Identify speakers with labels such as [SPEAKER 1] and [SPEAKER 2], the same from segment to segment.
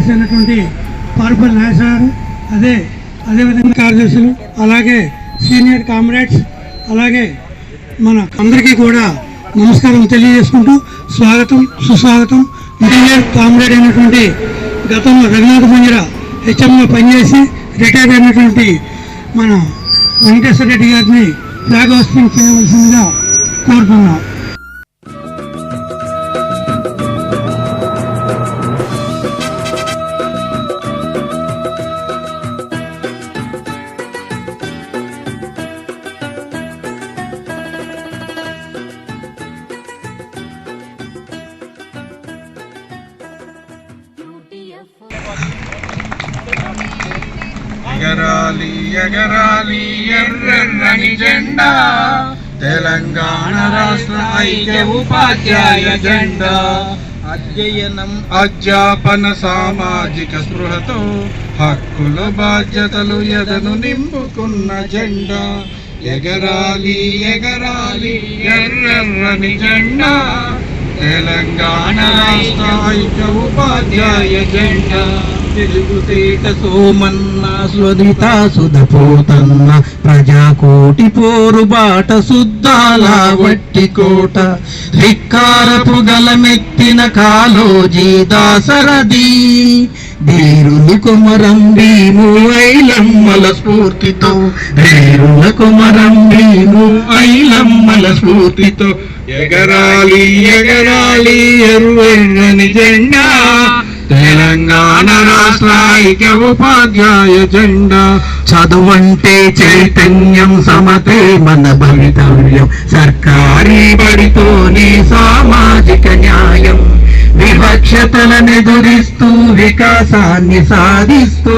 [SPEAKER 1] కార్యదర్శి అయినటువంటి పార్పల్ నాయసారు, అదేవిధంగా కార్యదర్శులు, అలాగే సీనియర్ కామ్రేడ్స్, అలాగే మన అందరికీ కూడా నమస్కారం తెలియజేసుకుంటూ స్వాగతం సుస్వాగతం. సీనియర్ కామ్రేడ్ అయినటువంటి గతంలో రఘునాథ్ మంజర హెచ్ఎంగా పనిచేసి రిటైర్ అయినటువంటి మన వెంకటేశ్వర రెడ్డి గారిని ఫ్లాగ్ హోస్టింగ్ చేయవలసిందిగా కోరుతున్నాం.
[SPEAKER 2] ఎగరాలి ఎగరాలి ఎర్రెర్రని జెండా, తెలంగాణ రాష్ట్ర ఐక్య ఉపాధ్యాయ జెండా. అధ్యయనం అధ్యాపన సామాజిక స్పృహతో హక్కులు బాధ్యతలు ఎదను నింపుకున్న జెండా. ఎగరాలి ఎగరాలి ఎర్రెర్రని జెండా, తెలంగాణ రాష్ట్ర ఐక్య ఉపాధ్యాయ జెండా. తెలుగుతేట సోమన్న స్వదిత సుధపోతన్న, ప్రజాకోటి పోరుబాట శుద్ధాల వట్టి కోట. ధిక్కారపు గలమెత్తిన కాలోజీ దాసరథి, ధీరుల కుమరం భీము ఐలమ్మల స్ఫూర్తితో, ధీరుల కుమరం భీము ఐలమ్మల స్ఫూర్తితో. ఎగరాలి ఎగరాలి ఎర్రెర్రని జెండా, తెలంగాణ రాష్ట్ర ఐక్య ఉపాధ్యాయ జెండా. చదువంటే చైతన్యం, సమతే మన భవితవ్యం, సర్కారీ బడితోనే సామాజిక న్యాయం. వివక్షతలనెదురిస్తూ వికాసాన్ని సాధిస్తూ,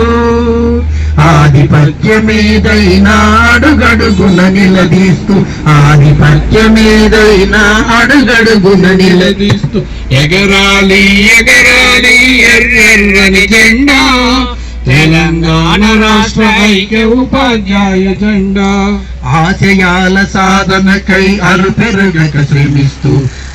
[SPEAKER 2] ఆధిపత్యమేదైనా అడుగడుగున నిలదీస్తూ, ఆధిపత్యమేదైనా అడుగడుగున నిలదీస్తూ. ఎగరాలి ఎగరాలి ఎర్రెర్రని జెండా, తెలంగాణ రాష్ట్ర ఐక్య ఉపాధ్యాయ జెండా. ఆశయాల సాధనకై అరుపెరగక శ్రమిస్తూ,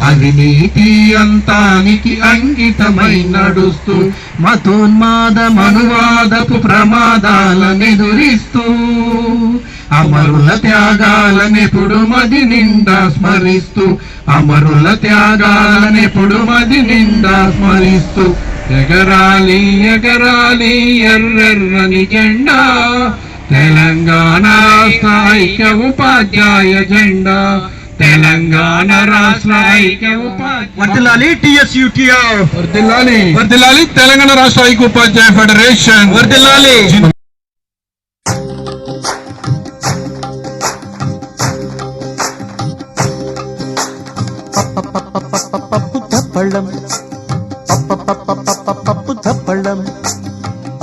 [SPEAKER 2] అవినీతి అంతానికి అంకితమై నడుస్తూ, మతోన్మాద మనువాదపు ప్రమాదాలనెదురిస్తూ, అమరుల త్యాగాలనెప్పుడు మది నిండా స్మరిస్తూ, అమరుల త్యాగాలనెప్పుడు మది నిండా స్మరిస్తూ. ఎగరాలి ఎగరాలి ఎర్రెర్రని జెండా, తెలంగాణ రాష్ట్ర ఐక్య ఉపాధ్యాయ జెండా. తెలంగాణ రాష్ట్ర ఐక్య ఉపాధ్యాయ.
[SPEAKER 3] వర్ధిల్లాలి టిఎస్యుటిఆర్,
[SPEAKER 2] వర్ధిల్లాలి వర్ధిల్లాలి తెలంగాణ రాష్ట్ర ఐక్య ఉపాధ్యాయ ఫెడరేషన్,
[SPEAKER 3] వర్ధిల్లాలి. పప్పు తప్పళ్ళం,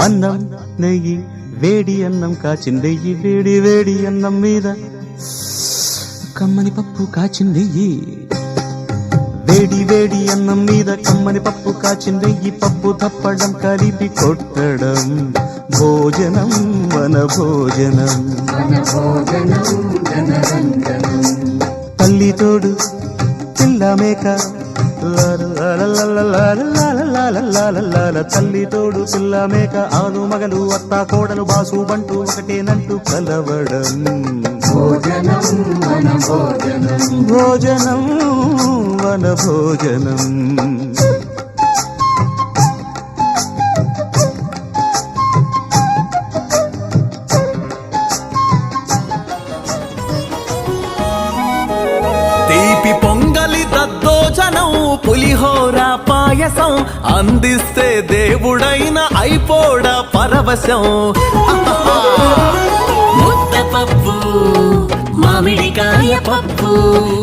[SPEAKER 3] అన్నం నెయ్యి వేడి అన్నం కాచిందెయ్యి, వేడి వేడి అన్నం మీద కమ్మని పప్పు కాచిందెయ్యి, వేడి వేడి అన్నం మీద కమ్మని పప్పు కాచిందెయ్యి. పప్పు తప్పడం కలిపి కొట్టడం, భోజనం వన భోజనం. తల్లి తోడు పిల్ల మేక, తల్లి తోడు పిల్ల మేక, ఆలు మగలు అత్త కోడలు బాసు బంటూ ఒకటేనంటూ కలవడం. భోజనం వన భోజనం.
[SPEAKER 4] తీపి పొంగలి దద్దోజనం, పులిహోర పాయసం అందిస్తే దేవుడైన అయిపోడ పరవశం.
[SPEAKER 5] ముద్దపప్పు మామిడికాయ పప్పు,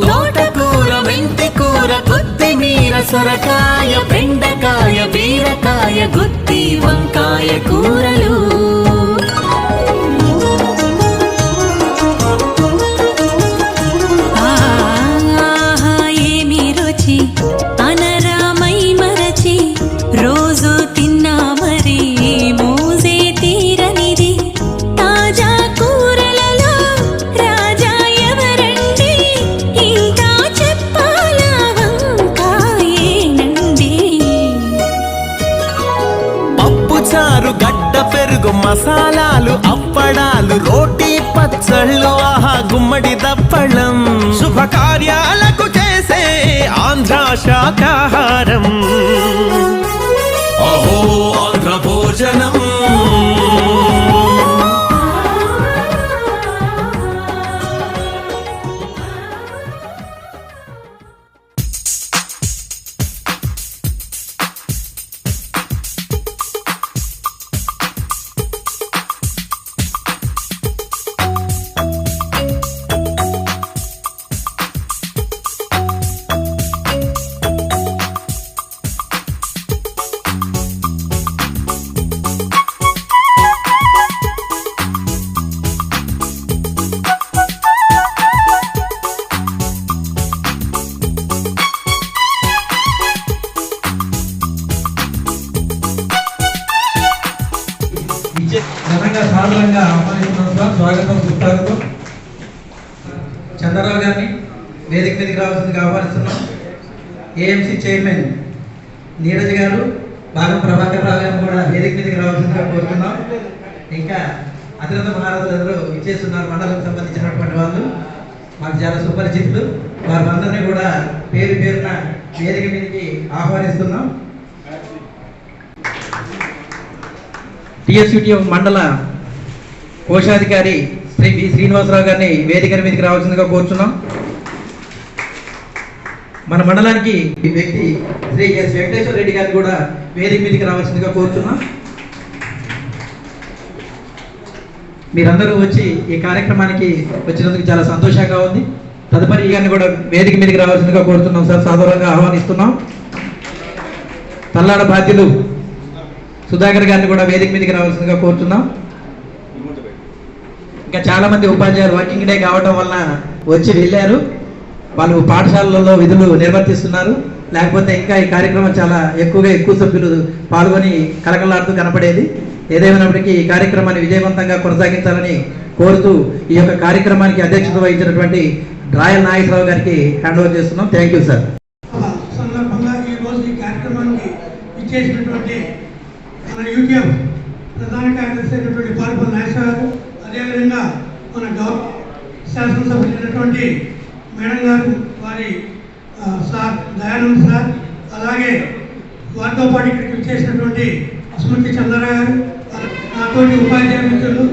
[SPEAKER 5] తోటకూర మెంతి కూర, కొత్తిమీర సొరకాయ, బెండకాయ బీరకాయ, గుత్తి వంకాయ కూరలు. ఏమి రుచి అనరామై మరచి, రోజు తిన్నా మరి మోజే తీరనిది. తాజా కూరలలో రాజా ఎవరండి, ఇంకా చెప్పాలా వంకాయేనండి.
[SPEAKER 4] మసాలాలు అప్పడాలు రోటీ పచ్చళ్ళు ఆహా గుమ్మడి దప్పడం శుభకార్యాలకు చేసే ఆంధ్ర శాకాహారం అహో ఆంధ్ర భోజనం
[SPEAKER 6] ఘనంగా సాధారణంగా ఆహ్వానిస్తున్నాం సార్. స్వాగతం సుస్వాగతం. చంద్రరావు గారిని వేదిక మీదకి రావాల్సిందిగా ఆహ్వానిస్తున్నాం. ఏఎంసీ చైర్మన్ నీరజ్ గారు, భాగం ప్రభాకర్ రావు గారిని కూడా వేదిక మీదకి రావాల్సిందిగా కోరుతున్నాం. ఇంకా అతిరథ మహారాజులందరూ ఇచ్చేస్తున్నారు. మండలం సంబంధించినటువంటి వాళ్ళు మాకు చాలా సుపరిచితులు. వారందరినీ కూడా పేరు పేరున వేదిక మీదకి ఆహ్వానిస్తున్నాం. టిఎస్యుటిఎఫ్ మండల కోశాధికారి శ్రీ బి శ్రీనివాసరావు గారిని వేదిక మీదకి రావాల్సిందిగా కోరుచున్నాం. మన మండలానికి ఈ వ్యక్తి శ్రీ ఎస్ వెంకటేశ్వర రెడ్డి గారిని కూడా వేదిక మీదకి రావాల్సిందిగా కోరుచున్నాం. మీరందరూ వచ్చి ఈ కార్యక్రమానికి వచ్చినందుకు చాలా సంతోషంగా ఉంది. తదుపరి గారిని కూడా వేదిక మీదకి రావాల్సిందిగా కోరుతున్నాం సార్. సాధారణంగా ఆహ్వానిస్తున్నాం. తల్లాడ బాధ్యులు సుధాకర్ గారిని కూడా వేదిక మీదకి రావాల్సిందిగా కోరుతున్నాం. ఇంకా చాలా మంది ఉపాధ్యాయులు వర్కింగ్ డే కావడం వల్ల వచ్చి వెళ్ళారు. వాళ్ళు పాఠశాలలలో విధులు నిర్వర్తిస్తున్నారు. లేకపోతే ఇంకా ఈ కార్యక్రమం చాలా ఎక్కువ సభ్యులు పాల్గొని కలకలాడుతూ కనపడేది. ఏదేమైనప్పటికీ ఈ కార్యక్రమాన్ని విజయవంతంగా కొనసాగించాలని కోరుతూ ఈ యొక్క కార్యక్రమానికి అధ్యక్షత వహించినటువంటి రాయల్ నాగేశ్వరరావు గారికి హ్యాండ్ ఓవర్ చేస్తున్నాం. Thank you sir.
[SPEAKER 1] సందర్భంగా ఈ రోజు ఈ కార్యక్రమానికి ఇచ్చేసినటువంటి మన యూటీఎఫ్ ప్రధాన కార్యదర్శి అయినటువంటి పాల్పల్లి నాగేశ్వర గారు, అదేవిధంగా మన శాసనసభ్యులైనటువంటి మేడం గారు, వారి సార్ దయానంద్ సార్, అలాగే వారితో పాటు ఇక్కడికి వచ్చేసినటువంటి స్మృతి చంద్రరావు గారు, నాతోటి ఉపాధ్యాయ మిత్రులు,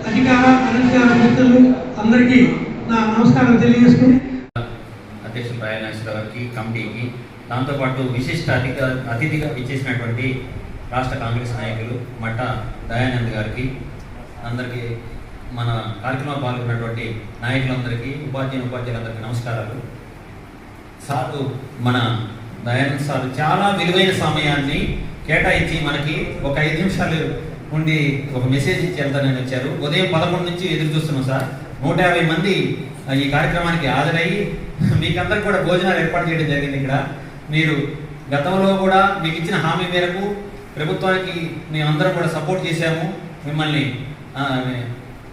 [SPEAKER 1] అధికార అనధికార మిత్రులు అందరికీ నా నమస్కారం తెలియజేసుకుని
[SPEAKER 7] అధ్యక్షులు రాయల్ నాగేశ్వర గారికి, కమిటీకి, దాంతోపాటు విశిష్ట అతిథిగా ఇచ్చేసినటువంటి రాష్ట్ర కాంగ్రెస్ నాయకులు మట్ట దయానంద్ గారికి, అందరికీ, మన కార్యక్రమంలో పాల్గొన్నటువంటి నాయకులందరికీ, ఉపాధ్యాయులందరికీ నమస్కారాలు. సారు మన దయానంద్ సార్ చాలా విలువైన సమయాన్ని కేటాయించి మనకి ఒక 5 నిమిషాలు ఉండి ఒక మెసేజ్ ఇచ్చి వెళ్తానని వచ్చారు. ఉదయం 11 నుంచి ఎదురు చూస్తున్నాం సార్. 150 మంది ఈ కార్యక్రమానికి హాజరయ్యి మీకందరికి కూడా భోజనాలు ఏర్పాటు చేయడం జరిగింది. ఇక్కడ మీరు గతంలో కూడా మీకు ఇచ్చిన హామీ మేరకు ప్రభుత్వానికి మేమందరం కూడా సపోర్ట్ చేశాము. మిమ్మల్ని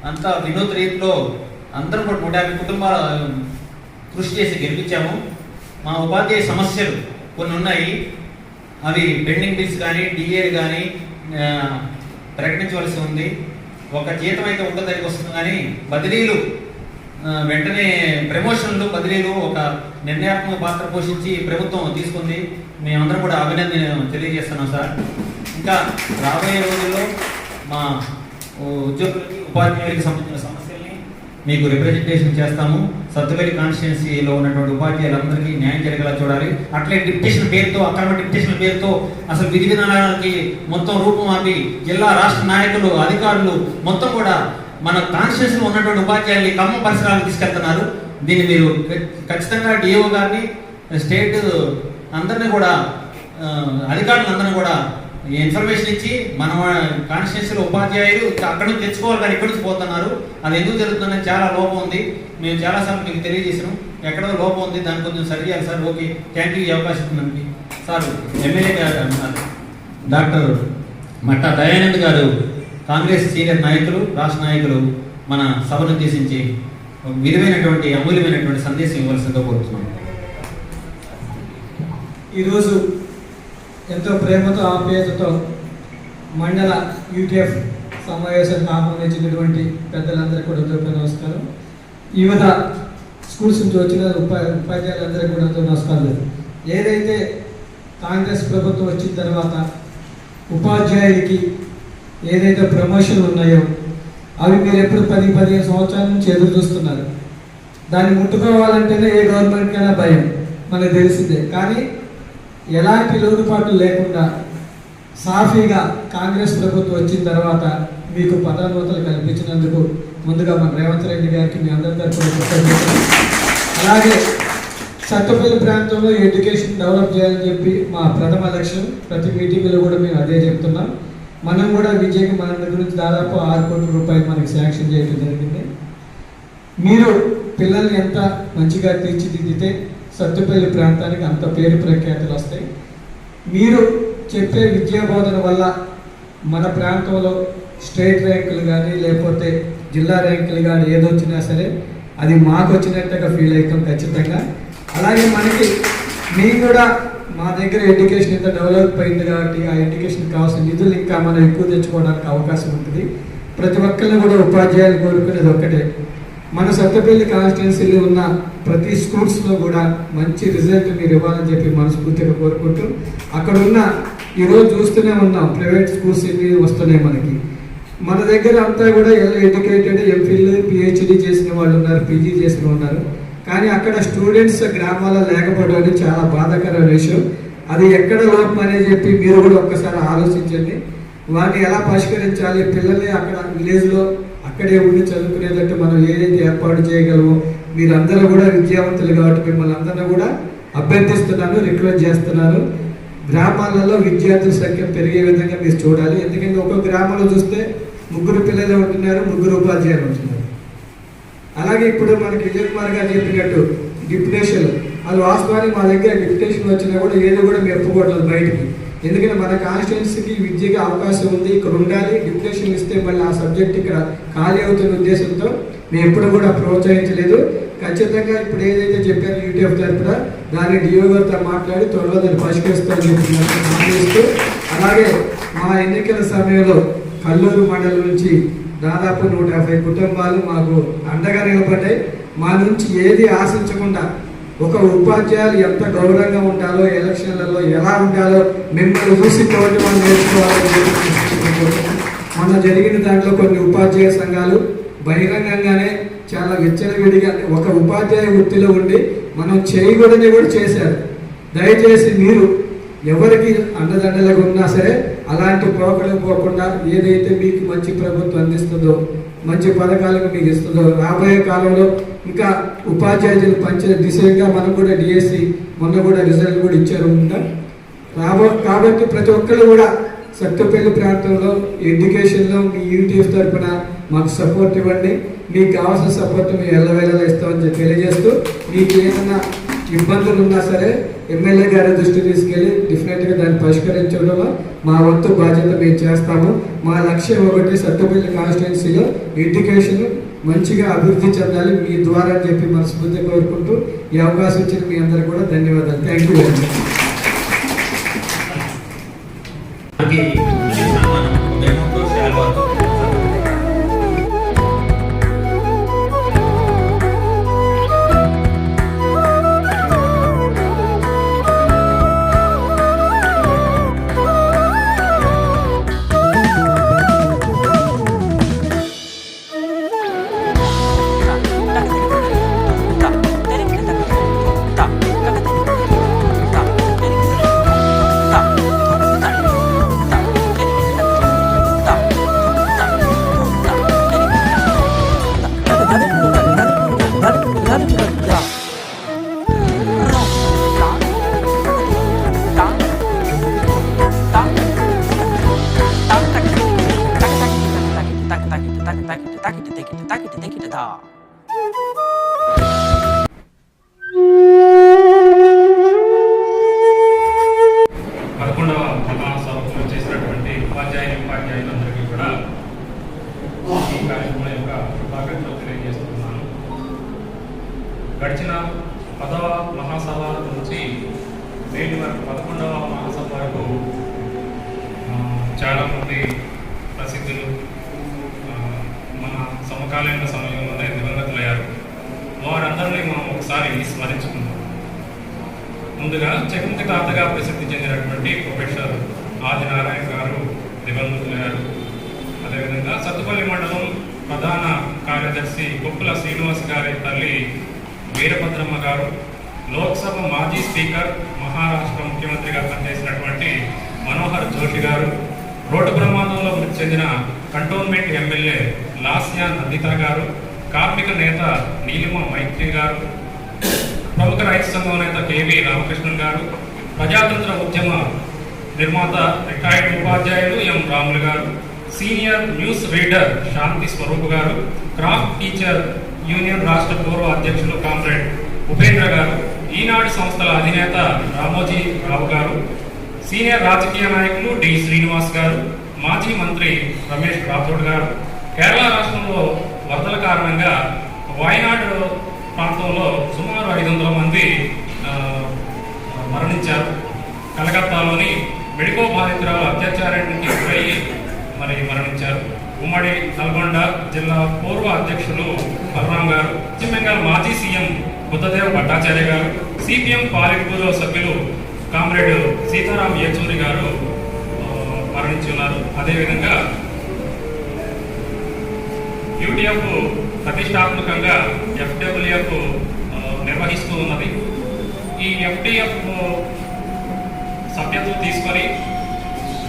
[SPEAKER 7] అంతా వినూత్న రీతిలో అందరం కూడా 150 కుటుంబాలు కృషి చేసి గెలిపించాము. మా ఉపాధ్యాయ సమస్యలు కొన్ని ఉన్నాయి. అవి పెండింగ్ బిల్స్ కానీ డిఏలు కానీ ప్రకటించవలసి ఉంది. ఒక జీతం అయితే ఉండడానికి వస్తుంది కానీ బదిలీలు వెంటనే ప్రమోషన్లు బదిలీలు ఒక నిర్ణయాత్మక పాత్ర పోషించి ప్రభుత్వం తీసుకుంది. మేమందరం కూడా అభినందన తెలియజేస్తున్నాం సార్. ఇంకా రాబోయే రోజుల్లో మా ఉద్యోగులకి ఉపాధ్యాయులకి సంబంధించిన సమస్యల్ని మీకు రిప్రజెంటేషన్ చేస్తాము. సత్తుపల్లి కాన్స్టిట్యున్సీలో ఉన్నటువంటి ఉపాధ్యాయులందరికీ న్యాయం జరిగేలా చూడాలి. అట్లే డిప్యుటేషన్ పేరుతో, అక్రమ డిప్యుటేషన్ పేరుతో అసలు విధి విధానాలకి మొత్తం రూపం ఆపి జిల్లా రాష్ట్ర నాయకులు, అధికారులు మొత్తం కూడా మన కాన్స్టిట్యున్సీలో ఉన్నటువంటి ఉపాధ్యాయుల్ని ఖమ్మం పరిసరాలకు తీసుకెళ్తున్నారు. దీన్ని మీరు ఖచ్చితంగా డిఓ గారిని, స్టేట్ అందరినీ కూడా, అధికారులందరినీ కూడా ఇన్ఫర్మేషన్ ఇచ్చి మన కాన్స్టిట్యున్సీలో ఉపాధ్యాయులు అక్కడ నుంచి తెచ్చుకోవాలి కానీ ఇక్కడి నుంచి పోతున్నారు. అది ఎందుకు జరుగుతుందని చాలా లోపం ఉంది. మేము చాలాసార్లు మీకు తెలియజేసినాం. ఎక్కడో లోపం ఉంది, దాన్ని కొంచెం సరి చేయాలి సార్. Okay, thank you. ఈ అవకాశం ఉందండి సార్. ఎమ్మెల్యే గారు డాక్టర్ మట్టా దయానంద్ గారు, కాంగ్రెస్ సీనియర్ నాయకులు, రాష్ట్ర నాయకులు, మన సభను ఉద్దేశించి విలువైనటువంటి అమూల్యమైనటువంటి సందేశం ఇవ్వాల్సిందిగా కోరుతున్నాం.
[SPEAKER 8] ఈరోజు ఎంతో ప్రేమతో ఆప్యాయతతో మండల యూటీఎఫ్ సమావేశానికి ఆహ్వానించినటువంటి పెద్దలందరికీ కూడా హృదయపూర్వక నమస్కారం. వివిధ స్కూల్స్ నుంచి వచ్చిన ఉపాధ్యాయులందరికీ కూడా నమస్కారాలు. ఏదైతే కాంగ్రెస్ ప్రభుత్వం వచ్చిన తర్వాత ఉపాధ్యాయులకి ఏదైతే ప్రమోషన్లు ఉన్నాయో అవి మీరు ఎప్పుడు 10-15 సంవత్సరాల నుంచి ఎదురు చూస్తున్నారు. దాన్ని ముట్టుకోవాలంటేనే ఏ గవర్నమెంట్కైనా భయం, మనకు తెలిసిందే. కానీ ఎలాంటి లోటుపాట్లు లేకుండా సాఫీగా కాంగ్రెస్ ప్రభుత్వం వచ్చిన తర్వాత మీకు పదోన్నతులు కల్పించినందుకు ముందుగా మన రేవంత్ రెడ్డి గారికి మీ అందరి తరఫున. అలాగే సత్తపల్లి ప్రాంతంలో ఎడ్యుకేషన్ డెవలప్ చేయాలని చెప్పి మా ప్రథమ లక్ష్యం. ప్రతి మీటింగ్లో కూడా మేము అదే చెప్తున్నాం. మనం కూడా విజయకి మన దగ్గర నుంచి దాదాపు 6 కోట్ల రూపాయలు మనకి శాంక్షన్ చేయడం జరిగింది. మీరు పిల్లల్ని ఎంత మంచిగా తీర్చిదిద్దితే సత్తుపల్లి ప్రాంతానికి అంత పేరు ప్రఖ్యాతులు వస్తాయి. మీరు చెప్పే విద్యాబోధన వల్ల మన ప్రాంతంలో స్టేట్ ర్యాంకులు కానీ లేకపోతే జిల్లా ర్యాంకులు కానీ ఏదొచ్చినా సరే అది మాకు వచ్చినట్టుగా ఫీల్ అవుతాం ఖచ్చితంగా. అలాగే మనకి మేము కూడా మా దగ్గర ఎడ్యుకేషన్ ఇంత డెవలప్ అయింది కాబట్టి ఆ ఎడ్యుకేషన్ కావాల్సిన నిధులు ఇంకా మనం ఎక్కువ తెచ్చుకోవడానికి అవకాశం ఉంటుంది. ప్రతి ఒక్కరిని కూడా ఉపాధ్యాయులు కోరుకునేది ఒక్కటే, మన సత్తపల్లి కాన్స్టిట్యున్సీలో ఉన్న ప్రతి స్కూల్స్లో కూడా మంచి రిజల్ట్ మీరు ఇవ్వాలని చెప్పి మనస్ఫూర్తిగా కోరుకుంటూ, అక్కడ ఉన్న ఈరోజు చూస్తూనే ఉన్నాం ప్రైవేట్ స్కూల్స్ ఎన్ని వస్తున్నాయి మనకి. మన దగ్గర అంతా కూడా ఎడ్యుకేటెడ్ ఎంఫిల్ పిహెచ్డి చేసిన వాళ్ళు ఉన్నారు, పీజీ చేసిన ఉన్నారు. కానీ అక్కడ స్టూడెంట్స్ గ్రామాల్లో లేకపోవడం చాలా బాధాకరమైన విషయం. అది ఎక్కడ లోపం అనేది చెప్పి మీరు కూడా ఒక్కసారి ఆలోచించండి. వాటిని ఎలా పరిష్కరించాలి, పిల్లలే అక్కడ విలేజ్లో అక్కడే ఉండి చదువుకునేటట్టు మనం ఏదైతే ఏర్పాటు చేయగలమో, మీరందరూ కూడా విద్యావంతులు కాబట్టి మిమ్మల్ని అందరినీ కూడా అభ్యర్థిస్తున్నాను, రిక్వెస్ట్ చేస్తున్నాను. గ్రామాలలో విద్యార్థుల సంఖ్య పెరిగే విధంగా మీరు చూడాలి. ఎందుకంటే ఒక్కొక్క గ్రామంలో చూస్తే 3 పిల్లలు ఉంటున్నారు, 3 ఉపాధ్యాయులు ఉంటున్నారు. అలాగే ఇప్పుడు మనకి విజయ్ కుమార్ గారు చెప్పినట్టు డిప్యుటేషన్, అది వాస్తవానికి మా దగ్గర డిప్యుటేషన్ వచ్చినా కూడా ఏదో కూడా మేము ఒప్పుకోవట్లేదు బయటికి. ఎందుకంటే మన కాన్స్టిట్యున్సీకి విద్యకి అవకాశం ఉంది, ఇక్కడ ఉండాలి. డిప్యుటేషన్ ఇస్తే మళ్ళీ ఆ సబ్జెక్ట్ ఇక్కడ ఖాళీ అవుతున్న ఉద్దేశంతో మేము ఎప్పుడు కూడా ప్రోత్సహించలేదు. ఖచ్చితంగా ఇప్పుడు ఏదైతే చెప్పారో యూటీఎఫ్ తరఫున దాన్ని డిఓ గారితో మాట్లాడి త్వరలో దాన్ని పరిష్కరిస్తామని చెప్పి. అలాగే మా ఎన్నికల సమయంలో కల్లూరు మండలం నుంచి దాదాపు 150 కుటుంబాలు మాకు అండగా నిలబడ్డాయి. మా నుంచి ఏది ఆశించకుండా ఒక ఉపాధ్యాయులు ఎంత గౌరవంగా ఉండాలో, ఎలక్షన్లలో ఎలా ఉండాలో మిమ్మల్ని చూసి తోటి మనం నేర్చుకోవాలని. మొన్న జరిగిన దాంట్లో కొన్ని ఉపాధ్యాయ సంఘాలు బహిరంగంగానే చాలా విచ్చలవిడిగా ఒక ఉపాధ్యాయ వృత్తిలో ఉండి మనం చేయకూడని కూడా చేశారు. దయచేసి మీరు ఎవరికి అండదండలుగా ఉన్నా సరే అలాంటి పోకలు పోకుండా ఏదైతే మీకు మంచి ప్రభుత్వం అందిస్తుందో, మంచి పథకాలకు మీకు ఇస్తుందో, రాబోయే కాలంలో ఇంకా ఉపాధ్యాయులు పంచే దిశగా మనం కూడా డిఎస్సి మొన్న కూడా రిజల్ట్ కూడా ఇచ్చారు కాబట్టి ప్రతి ఒక్కరు కూడా సత్తుపల్లి ప్రాంతంలో ఎడ్యుకేషన్లో మీ యూటీఎఫ్ తరఫున మాకు సపోర్ట్ ఇవ్వండి. మీకు కావాల్సిన సపోర్ట్ మేము ఎల్లవేళలా ఇస్తామని తెలియజేస్తూ, మీకు ఏదైనా ఇబ్బందులు ఉన్నా సరే ఎమ్మెల్యే గారి దృష్టి తీసుకెళ్ళి డెఫినెట్గా దాన్ని పరిష్కరించడంలో మా వంతు బాధ్యత మేము చేస్తాము. మా లక్ష్యం ఒకటి, సత్తుపల్లి కాన్స్టిట్యున్సీలో ఎడ్యుకేషన్ మంచిగా అభివృద్ధి చెందాలి మీ ద్వారా అని చెప్పి మనస్ఫూర్తిగా కోరుకుంటూ ఈ అవకాశం ఇచ్చిన మీ అందరికీ కూడా ధన్యవాదాలు. Thank you very much.
[SPEAKER 2] ఉపాధ్యాయులందరికీ కూడా ఈ కార్యక్రమం యొక్క శుభాకాంక్షలు తెలియజేస్తున్నాను. గడిచిన 10వ మహాసభ నుంచి నేటి వరకు 11వ మహాసభ వరకు చాలామంది ప్రసిద్ధులు సమకాలీన సమయంలోనే దివంగతులయ్యారు. వారందరినీ మనం ఒకసారి స్మరించుకుందాం. ముందుగా చకుంతి తాతగా ప్రసిద్ధి చెందినటువంటి ప్రొఫెసర్ ఆదినారాయణ గారు దివంగతులయ్యారు. అదేవిధంగా సత్తుపల్లి మండలం ప్రధాన కార్యదర్శి కొప్పుల శ్రీనివాస్ గారి తల్లి వీరభద్రమ్మ గారు, లోక్సభ మాజీ స్పీకర్, మహారాష్ట్ర ముఖ్యమంత్రిగా పనిచేసినటువంటి మనోహర్ జోషి గారు, రోడ్డు ప్రమాదంలో మృతి చెందిన కంటోన్మెంట్ ఎమ్మెల్యే లాస్యా నందిత గారు, కార్మిక నేత నీలిమ మైత్రి గారు, ప్రముఖ రైతు సంఘం నేత కేవీ రామకృష్ణన్ గారు, ప్రజాతంత్ర ఉద్యమ నిర్మాత రిటైర్డ్ ఉపాధ్యాయులు ఎం రాములు గారు, సీనియర్ న్యూస్ రీడర్ శాంతి స్వరూప్ గారు, క్రాఫ్ట్ టీచర్ యూనియన్ రాష్ట్ర పూర్వ అధ్యక్షులు కామ్రేడ్ ఉపేంద్ర గారు, ఈనాడు సంస్థల అధినేత రామోజీ రావు గారు, సీనియర్ రాజకీయ నాయకులు డి శ్రీనివాస్ గారు, మాజీ మంత్రి రమేష్ రాథోడ్ గారు, కేరళ రాష్ట్రంలో వరదల కారణంగా వాయనాడు ప్రాంతంలో సుమారు 500 మంది మరణించారు. కలకత్తాలోని మెడికో బాధితురాలు అత్యాచారానికి గురయ్యి మరణించారు. ఉమ్మడి నల్గొండ జిల్లా పూర్వ అధ్యక్షులు బలరాం గారు, పశ్చిమ బెంగాల్ మాజీ సీఎం బుద్ధదేవ్ భట్టాచార్య గారు, సిపిఎం పాలిట్ బ్యూరో సభ్యులు కామ్రేడ్ సీతారాం యేచూరి గారు మరణించి ఉన్నారు. అదేవిధంగా యూటీఎఫ్ ప్రతిష్టాత్మకంగా ఎఫ్డబ్ల్యూఎఫ్ నిర్వహిస్తూ ఉన్నది. ఈ ఎఫ్డిఎఫ్ సభ్యత్వం తీసుకొని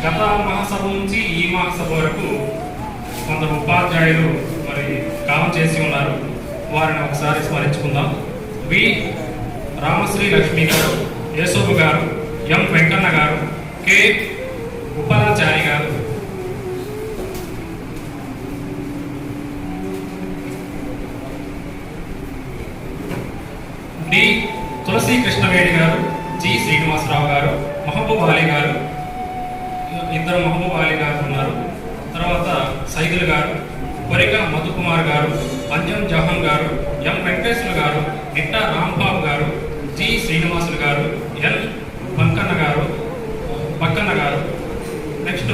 [SPEAKER 2] గత మహాసభ నుంచి ఈ మహాసభ వరకు కొందరు ఉపాధ్యాయులు కాలం చేసి ఉన్నారు. వారిని ఒకసారి స్మరించుకుందాం. వి రామశ్రీ లక్ష్మి గారు, యేసోబు గారు, ఎం వెంకన్న గారు, కె ఉపాధ్యాయ గారు, డి తులసి కృష్ణవేణి గారు, జి శ్రీనివాసరావు గారు, మహబూబ్ అలీ గారు, ఇద్దరు మహబూబ్ అలీ గారు ఉన్నారు. తర్వాత సైదుల్ గారు, కొరిక మధుకుమార్ గారు, అంజం జహాన్ గారు, ఎం వెంకటేశ్వర గారు, నిట్టా రాంబాబు గారు, జి శ్రీనివాసులు గారు, ఎన్ పక్కన్న గారు, నెక్స్ట్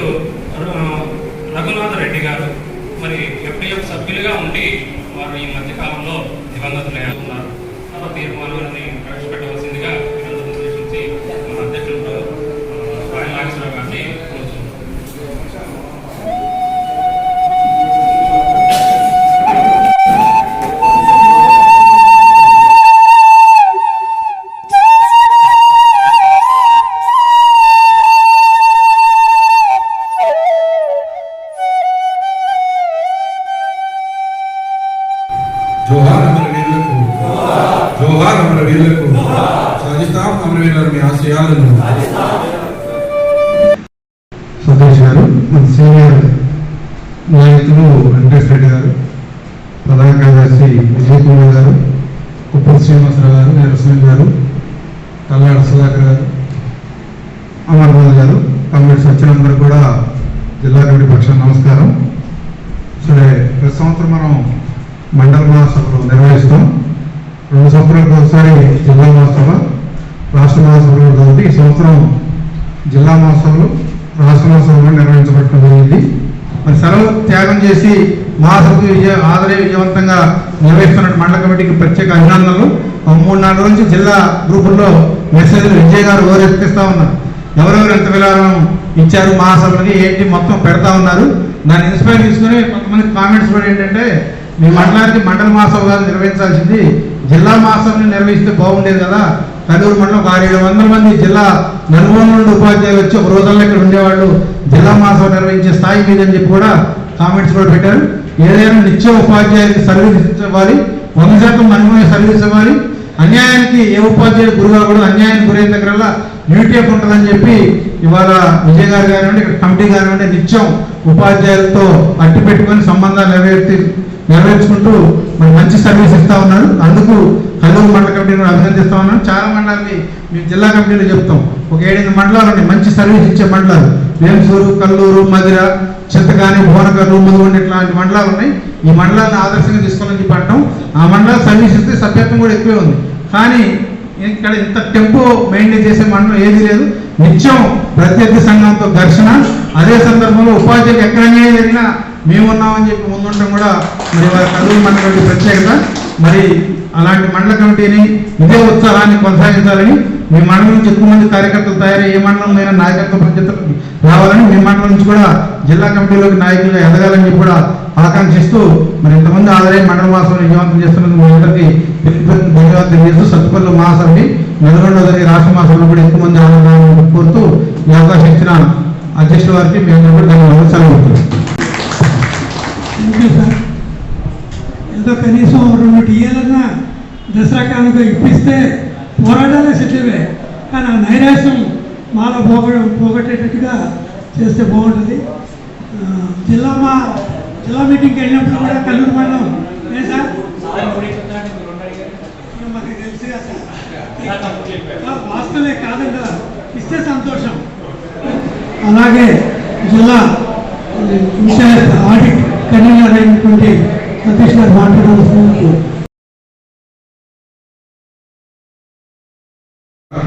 [SPEAKER 2] రఘునాథ రెడ్డి గారు. ఎఫ్డిఎఫ్ సభ్యులుగా ఉండి వారు ఈ మధ్య కాలంలో దివంగతులు ఉన్నారు. తీర్మానాన్ని ప్రవేశపెట్టవలసిందిగా ఉద్దేశించి మన అధ్యక్షులు రాయల నాగేశ్వరరావు గారిని కోరుతున్నాను.
[SPEAKER 9] జోహార్ అమరవీరులకు, జోహార్ అమరవీరులకు, సాధిస్తాం అమరవీరుల మీ ఆశయాలను.
[SPEAKER 10] సతీష్ గారు, మన సీనియర్ నాయకులు వెంకటేశ్వర రెడ్డి గారు, ప్రధాన కార్యదర్శి విజయ్ కుమార్ గారు, కుప్పల శ్రీనివాసరావు గారు, నరసింహ గారు, తల్లాడ సుధాకర్ గారు, అమర్నాథ్ గారు, కమిటీ సభ్యులందరూ కూడా జిల్లా కమిటీ పక్షాన నమస్కారం. సరే, ప్రతి సంవత్సరం మనం మండల మహాసభలు నిర్వహిస్తాం. 2 సంవత్సరాలకు ఒకసారి జిల్లా మహాసభ, రాష్ట్ర మహాసభలు కాబట్టి ఈ సంవత్సరం జిల్లా మహాసభలు, రాష్ట్ర మహాసభలు నిర్వహించబడటం జరిగింది. సెలవు త్యాగం చేసి మహాసభ విజయవంతంగా నిర్వహిస్తున్న మండల కమిటీకి ప్రత్యేక అభినందనలు. 3-4 రోజుల నుంచి జిల్లా గ్రూపుల్లో మెసేజ్లు విజయ్ గారు ఓరెత్తిస్తూ ఉన్నారు. ఎవరెవరు ఎంత విరాళం ఇచ్చారు మహాసభలకి ఏంటి మొత్తం పెడతా ఉన్నారు. దాన్ని ఇన్స్పైర్ తీసుకుని కొంతమంది కామెంట్స్ కూడా ఏంటంటే, మీ మండలానికి మండల మహాసభలు నిర్వహించాల్సింది జిల్లా మహాసభని నిర్వహిస్తే బాగుండేది కదా. కల్లూరు మండలం ఒక 600-700 మంది జిల్లా నలుమూల నుండి ఉపాధ్యాయులు వచ్చి ఒక రోజుల్లో ఇక్కడ ఉండేవాళ్ళు జిల్లా మహాసభ నిర్వహించే స్థాయి మీదని చెప్పి కూడా కామెంట్స్ కూడా పెట్టారు. ఏదైనా నిత్యం ఉపాధ్యాయులకి సర్వీస్ ఇవ్వాలి, 100% మనమే సర్వీస్ ఇవ్వాలి. అన్యాయానికి ఏ ఉపాధ్యాయుడు గురుగా కూడా అన్యాయానికి గురైన దగ్గరల్లా యూటీఎఫ్ ఉంటుందని చెప్పి ఇవాళ విజయ్ గారు కానివ్వండి, ఇక్కడ కమిటీ కానివ్వండి, నిత్యం ఉపాధ్యాయులతో అట్టి పెట్టుకొని సంబంధాలు నెరవేర్చుకుంటూ మరి మంచి సర్వీస్ ఇస్తా ఉన్నారు. అందుకు కల్లూరు మండల కమిటీని అభినందిస్తా ఉన్నాను. చాలా మండలాన్ని మేము జిల్లా కమిటీలో చెప్తాం. ఒక 7-8 మండలాలు ఉన్నాయి మంచి సర్వీస్ ఇచ్చే మండలాలు. వేంసూరు, కల్లూరు, మధిర, చింతకాని, భువనకర్రు, ముదుగొండ ఇట్లాంటి మండలాలు ఉన్నాయి. ఈ మండలాన్ని ఆదర్శంగా తీసుకోవాలని చెప్పి అంటాం. ఆ మండలాలు సర్వీస్ ఇస్తే సభ్యత్వం కూడా ఎక్కువే ఉంది. కానీ ఇక్కడ ఇంత టెంపో మెయింటైన్ చేసే మండలం ఏది లేదు. నిత్యం ప్రత్యర్థి సంఘంతో ఘర్షణ. అదే సందర్భంలో ఉపాధ్యాయులు ఎక్కడ అన్యాయం జరిగినా మేమున్నామని చెప్పి ముందుండటం కూడా మరి వారి కల్లూరు మండలం ప్రత్యేకత. మరి అలాంటి మండల కమిటీని ఇదే ఉత్సాహాన్ని కొనసాగించాలని, మీ మండలం నుంచి ఎక్కువ మంది కార్యకర్తలు తయారై ఏ మండలంలో నాయకత్వ బాధ్యతలు రావాలని, మీ మండలం నుంచి కూడా జిల్లా కమిటీలోకి నాయకులుగా ఎదగాలని చెప్పి కూడా ఆకాంక్షిస్తూ మరి ఇంతమంది ఆదరై మండల మాసం విజయవంతం చేస్తున్నందుకు మీ అందరికీ ధన్యవాదాలు తెలియజేస్తూ సత్తుపల్లి మహాసభని నల్గొండలో జరిగే రాష్ట్ర మహాసభలో కూడా ఎక్కువ మంది ఆదరణ కోరుతూ ఈ అవకాశం ఇచ్చిన అధ్యక్షుల వారికి మీ అందరూ కూడా ధన్యవాదాలు సెలవుతున్నాం.
[SPEAKER 1] సార్, ఎంతో కనీసం 2 టీఏలన్నా దసరా కానుక ఇప్పిస్తే పోరాటాలే సెటిల్వే, కానీ ఆ నైరాశ్యం మాలో పోగొట్టేటట్టుగా చేస్తే బాగుంటుంది. జిల్లా మీటింగ్కి వెళ్ళినప్పుడు కూడా కల్లూరు మండలం ఏ సార్ మాకు తెలుసుగా సార్, వాస్తవే కాదండి కదా, ఇస్తే సంతోషం. అలాగే జిల్లా ఇన్ఛార్జ్ ఆడిట్ కన్వీనర్ అయినటువంటి సతీష్ గారు మాట్లాడాల్సిన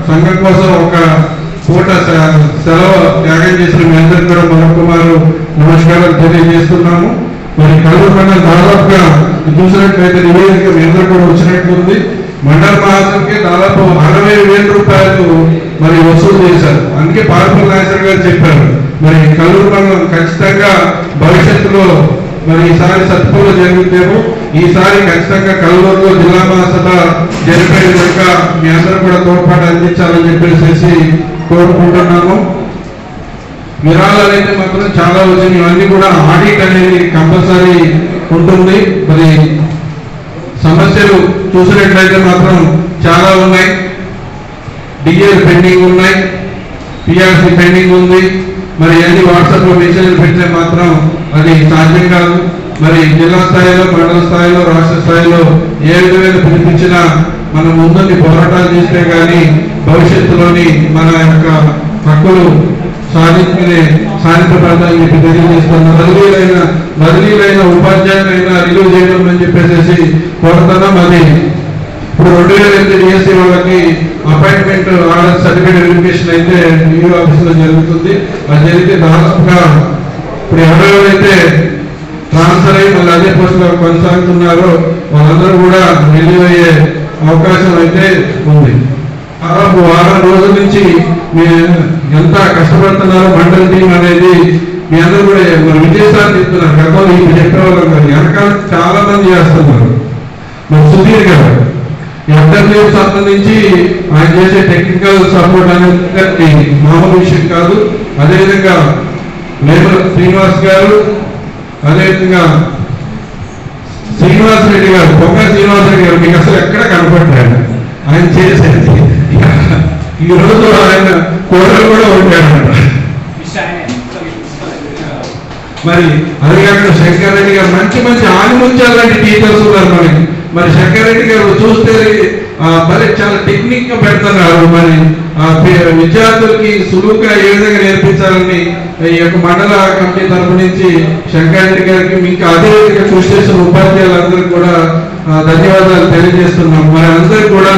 [SPEAKER 9] సంఘం కోసం ఒక పూట సెలవు త్యాగం చేసిన మీ అందరికీ కూడా మరొకమారు నమస్కారాలు తెలియజేస్తున్నాము. మరి కల్లూరు మండలం దాదాపుగా చూసినట్లయితే నివేదిక మీ అందరూ కూడా వచ్చినట్లుంది. మండల మహాసభకి దాదాపు 60,000 రూపాయలు మరి వసూలు చేశారు. అందుకే పార్పల్ నాయసర్ గారు చెప్పారు, మరి కల్లూరు మండలం ఖచ్చితంగా భవిష్యత్తులో మరి ఈసారి సత్తుపల్లిలో జరుగుతేమో ఈసారి ఖచ్చితంగా కల్లూరులో జిల్లా మహాసభ జరిపే విధంగా మీ అందరూ కూడా తోడ్పాటు అందించాలని చెప్పేసి కోరుకుంటున్నాము. విరాళాలు అయితే మాత్రం చాలా వచ్చినాయి. ఇవన్నీ కూడా ఆడిట్ అనేది కంపల్సరీ ఉంటుంది. మరి సమస్యలు చూసినట్లయితే మాత్రం చాలా ఉన్నాయి. డిఎల్ పెండింగ్ ఉన్నాయి, పిఆర్సి పెండింగ్ ఉంది. మరి అన్ని వాట్సాప్ లో మెసేజ్లు పెడితే మాత్రం అది సాధ్యం కాదు. మరి జిల్లా స్థాయిలో, మండల స్థాయిలో, రాష్ట్ర స్థాయిలో ఏ విధమైన పిలిపించినా మనం ముందుండి పోరాటాలు చేస్తే కానీ భవిష్యత్తులోని మన యొక్క హక్కులు సాధించబడతాయని చెప్పి తెలియజేస్తున్న బదిలీలైన ఉపాధ్యాయులైనా రిలీవ్ చేయడం అని చెప్పేసి కోరుతున్నాం. అది ఇప్పుడు 2008 డిఎస్సీ వాళ్ళకి అపాయింట్మెంట్ ఆర్డర్ సర్టిఫికేట్ వెరిఫికేషన్ అయితే ఈఓ ఆఫీస్ లో జరుగుతుంది. అది జరిగితే దాదాపుగా ఇప్పుడు ఎవరెవరైతే ట్రాన్స్ఫర్ అయ్యి మళ్ళీ అదే పోస్ట్ లో కొనసాగుతున్నారో వాళ్ళందరూ కూడా రిలీవ్ అయ్యే అవకాశం అయితే ఉంది. దాదాపు 6 రోజుల నుంచి మీరు ఎంత కష్టపడుతున్నారో మండలి టీం అనేది మీ అందరూ కూడా మరి విజయసారి చెప్తున్నారు. గతంలో ఇప్పుడు చెప్పేవాళ్ళం కాదు, వెనకాల చాలా మంది చేస్తున్నారు. మరి సుధీర్ గారు ఎంటర్వ్యూ సంబంధించి ఆయన చేసే టెక్నికల్ సపోర్ట్ అనేది మామూలు విషయం కాదు. అదేవిధంగా లేబర్ శ్రీనివాస్ గారు, అదేవిధంగా శ్రీనివాస్ రెడ్డి గారు, పొంగ శ్రీనివాస్ రెడ్డి గారు మీకు అసలు ఎక్కడ కనపడ్డాడు. ఆయన చేసేది ఈ రోజు ఆయన కోడలు కూడా ఉంటాడన్నమాట. మరి అదే కాకుండా శంకర్ రెడ్డి గారు మంచి మంచి ఆనిముత్యాలు లాంటి టీచర్స్ ఉన్నారు మనకి. మరి శంకర్ రెడ్డి గారు చూస్తే మరి చాలా టెక్నిక్ గా పెడుతున్నారు. మరి విద్యార్థులకి సులువుగా ఏ విధంగా నేర్పించాలని ఈ యొక్క మండల కమిటీ తరఫు నుంచి శంకర్ రెడ్డి గారికి ఇంకా అదే విధంగా కృషి చేసిన ఉపాధ్యాయులందరికీ కూడా ధన్యవాదాలు తెలియజేస్తున్నాం. మరి అందరికీ కూడా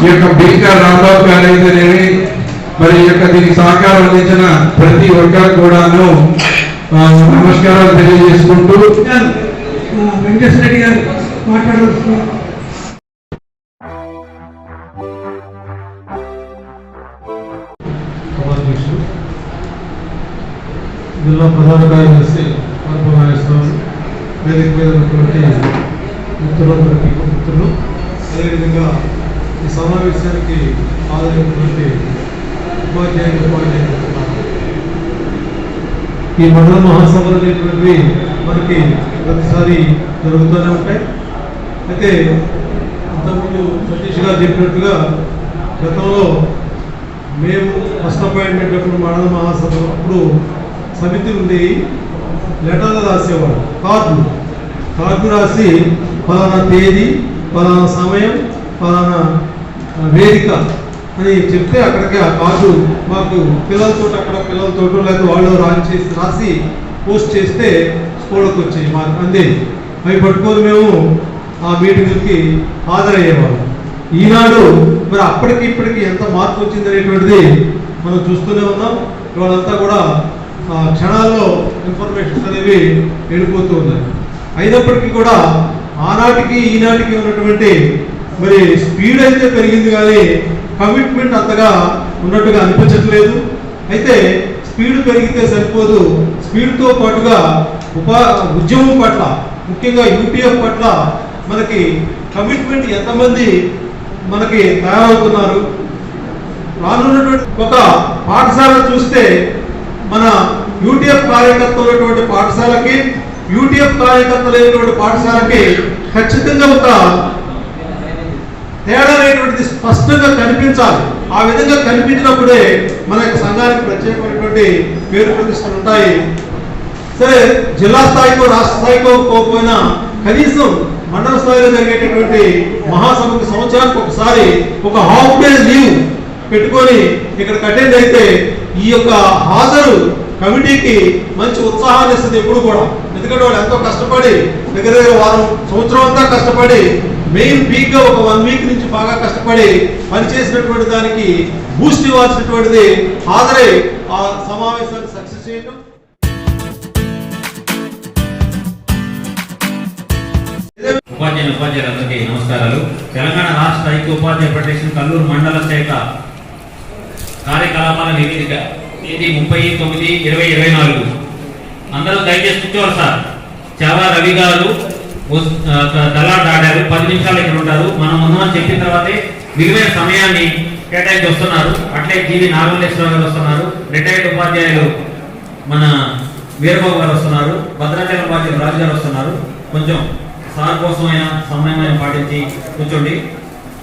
[SPEAKER 9] ఈ యొక్క బీకా రాంబాబు గారు అయితేనేమి మరి ఈ యొక్క దీనికి సహకారం అందించిన ప్రతి ఒక్కరికి కూడాను నమస్కారాలు తెలియజేసుకుంటూ
[SPEAKER 1] వెంకటేశ్వర రెడ్డి గారు మాట్లాడుతున్నారు.
[SPEAKER 10] జిల్లా ప్రధాన కార్యదర్శి నాగేశ్వరరావు, వేదిక మీద ఉన్నటువంటి మిత్రులు, అదేవిధంగా ఈ సమావేశానికి హాజరైనటువంటి ఉపాధ్యాయులు ఈ మండల మహాసభలు అనేటువంటివి మనకి ప్రతిసారి జరుగుతూనే ఉంటాయి. అయితే అంతకుముందు సతీష్ గారు చెప్పినట్టుగా గతంలో మేము ఫస్ట్ అపాయింట్మెంట్ అప్పుడు మండల మహాసభ అప్పుడు సమితి ఉంది, లెటర్లు రాసేవాడు, కార్డు రాసి ఫలానా తేదీ, ఫలానా సమయం, ఫలానా వేదిక అని చెప్తే అక్కడికి ఆ కార్డు మాకు పిల్లలతో లేకపోతే వాళ్ళు రాసి పోస్ట్ చేస్తే స్కూళ్ళకి వచ్చాయి మాకు అందేది. అవి పట్టుకొని మేము ఆ మీటింగ్కి హాజరయ్యేవాళ్ళం. ఈనాడు మరి అప్పటికి ఇప్పటికి ఎంత మార్పు వచ్చింది అనేటువంటిది మనం చూస్తూనే ఉన్నాం. ఇవాళంతా కూడా
[SPEAKER 9] క్షణాల్లో ఇన్ఫర్మేషన్స్ అనేవి వెళ్ళిపోతూ ఉన్నాయి. అయినప్పటికీ కూడా ఆనాటికి ఈనాటికి ఉన్నటువంటి మరి స్పీడ్ అయితే పెరిగింది కానీ కమిట్మెంట్ అంతగా ఉన్నట్టుగా అనిపించట్లేదు. అయితే స్పీడ్ పెరిగితే సరిపోదు, స్పీడ్తో పాటుగా ఉద్యమం పట్ల ముఖ్యంగా యూటీఎఫ్ పట్ల మనకి కమిట్మెంట్ ఎంతమంది మనకి తయారవుతున్నారు. రానున్నటువంటి ఒక పాఠశాల చూస్తే మన యూటీఎఫ్ కార్యకర్తలు ఉన్నటువంటి పాఠశాలకి యూటీఎఫ్ కార్యకర్తలు అయినటువంటి పాఠశాలకి ఖచ్చితంగా ఒక తేడా అనేటువంటిది స్పష్టంగా కనిపించాలి. ఆ విధంగా కనిపించినప్పుడే మన యొక్క సంఘానికి ప్రత్యేకమైనటువంటి పేరు ప్రతిష్టలు ఉంటాయి. సరే, జిల్లా స్థాయికో రాష్ట్ర స్థాయికో పోకపోయినా కనీసం మండల స్థాయిలో జరిగేటటువంటి మహాసభకు సంవత్సరానికి ఒకసారి ఒక హాఫ్ డే లీవ్ పెట్టుకొని ఇక్కడికి అటెండ్ అయితే ఈ యొక్క హాజరు కమిటీకి మంచి ఉత్సాహాన్ని ఇస్తుంది ఎప్పుడు కూడా. ఎందుకంటే వాళ్ళు ఎంతో కష్టపడి దగ్గర వారం సంవత్సరం అంతా కష్టపడి మెయిన్ వీక్ గా ఒక 1 వీక్ నుంచి బాగా కష్టపడి పనిచేసినటువంటి దానికి బూస్ట్ ఇవ్వాల్సినటువంటిది హాజరై ఆ సమావేశాన్ని సక్సెస్ చేయడం.
[SPEAKER 7] ఉపాధ్యాయులందరికీ నమస్కారాలు. తెలంగాణ రాష్ట్ర ఐక్య ఉపాధ్యాయ ఫెడరేషన్ కల్లూరు మండల శాఖ కార్యకలాపాల నివేదిక తేదీ 30/9/2024. అందరూ దయచేసి కూర్చోవాలి సార్. చాలా రవి గారు దళాలు ఆడారు, 10 నిమిషాలు ఇక్కడ ఉంటారు. మనం ముందు చెప్పిన తర్వాతే విలువైన సమయాన్ని కేటాయించి వస్తున్నారు. అట్లే జీవి నాగమల్లేశ్వరరావు గారు వస్తున్నారు. రిటైర్డ్ ఉపాధ్యాయులు మన వీరబాబు గారు వస్తున్నారు. భద్రాచలం ఉపాధ్యాయులు రాజు గారు వస్తున్నారు. కొంచెం సార్ కోసమైనా సమయమైన పాటించి కూర్చోండి.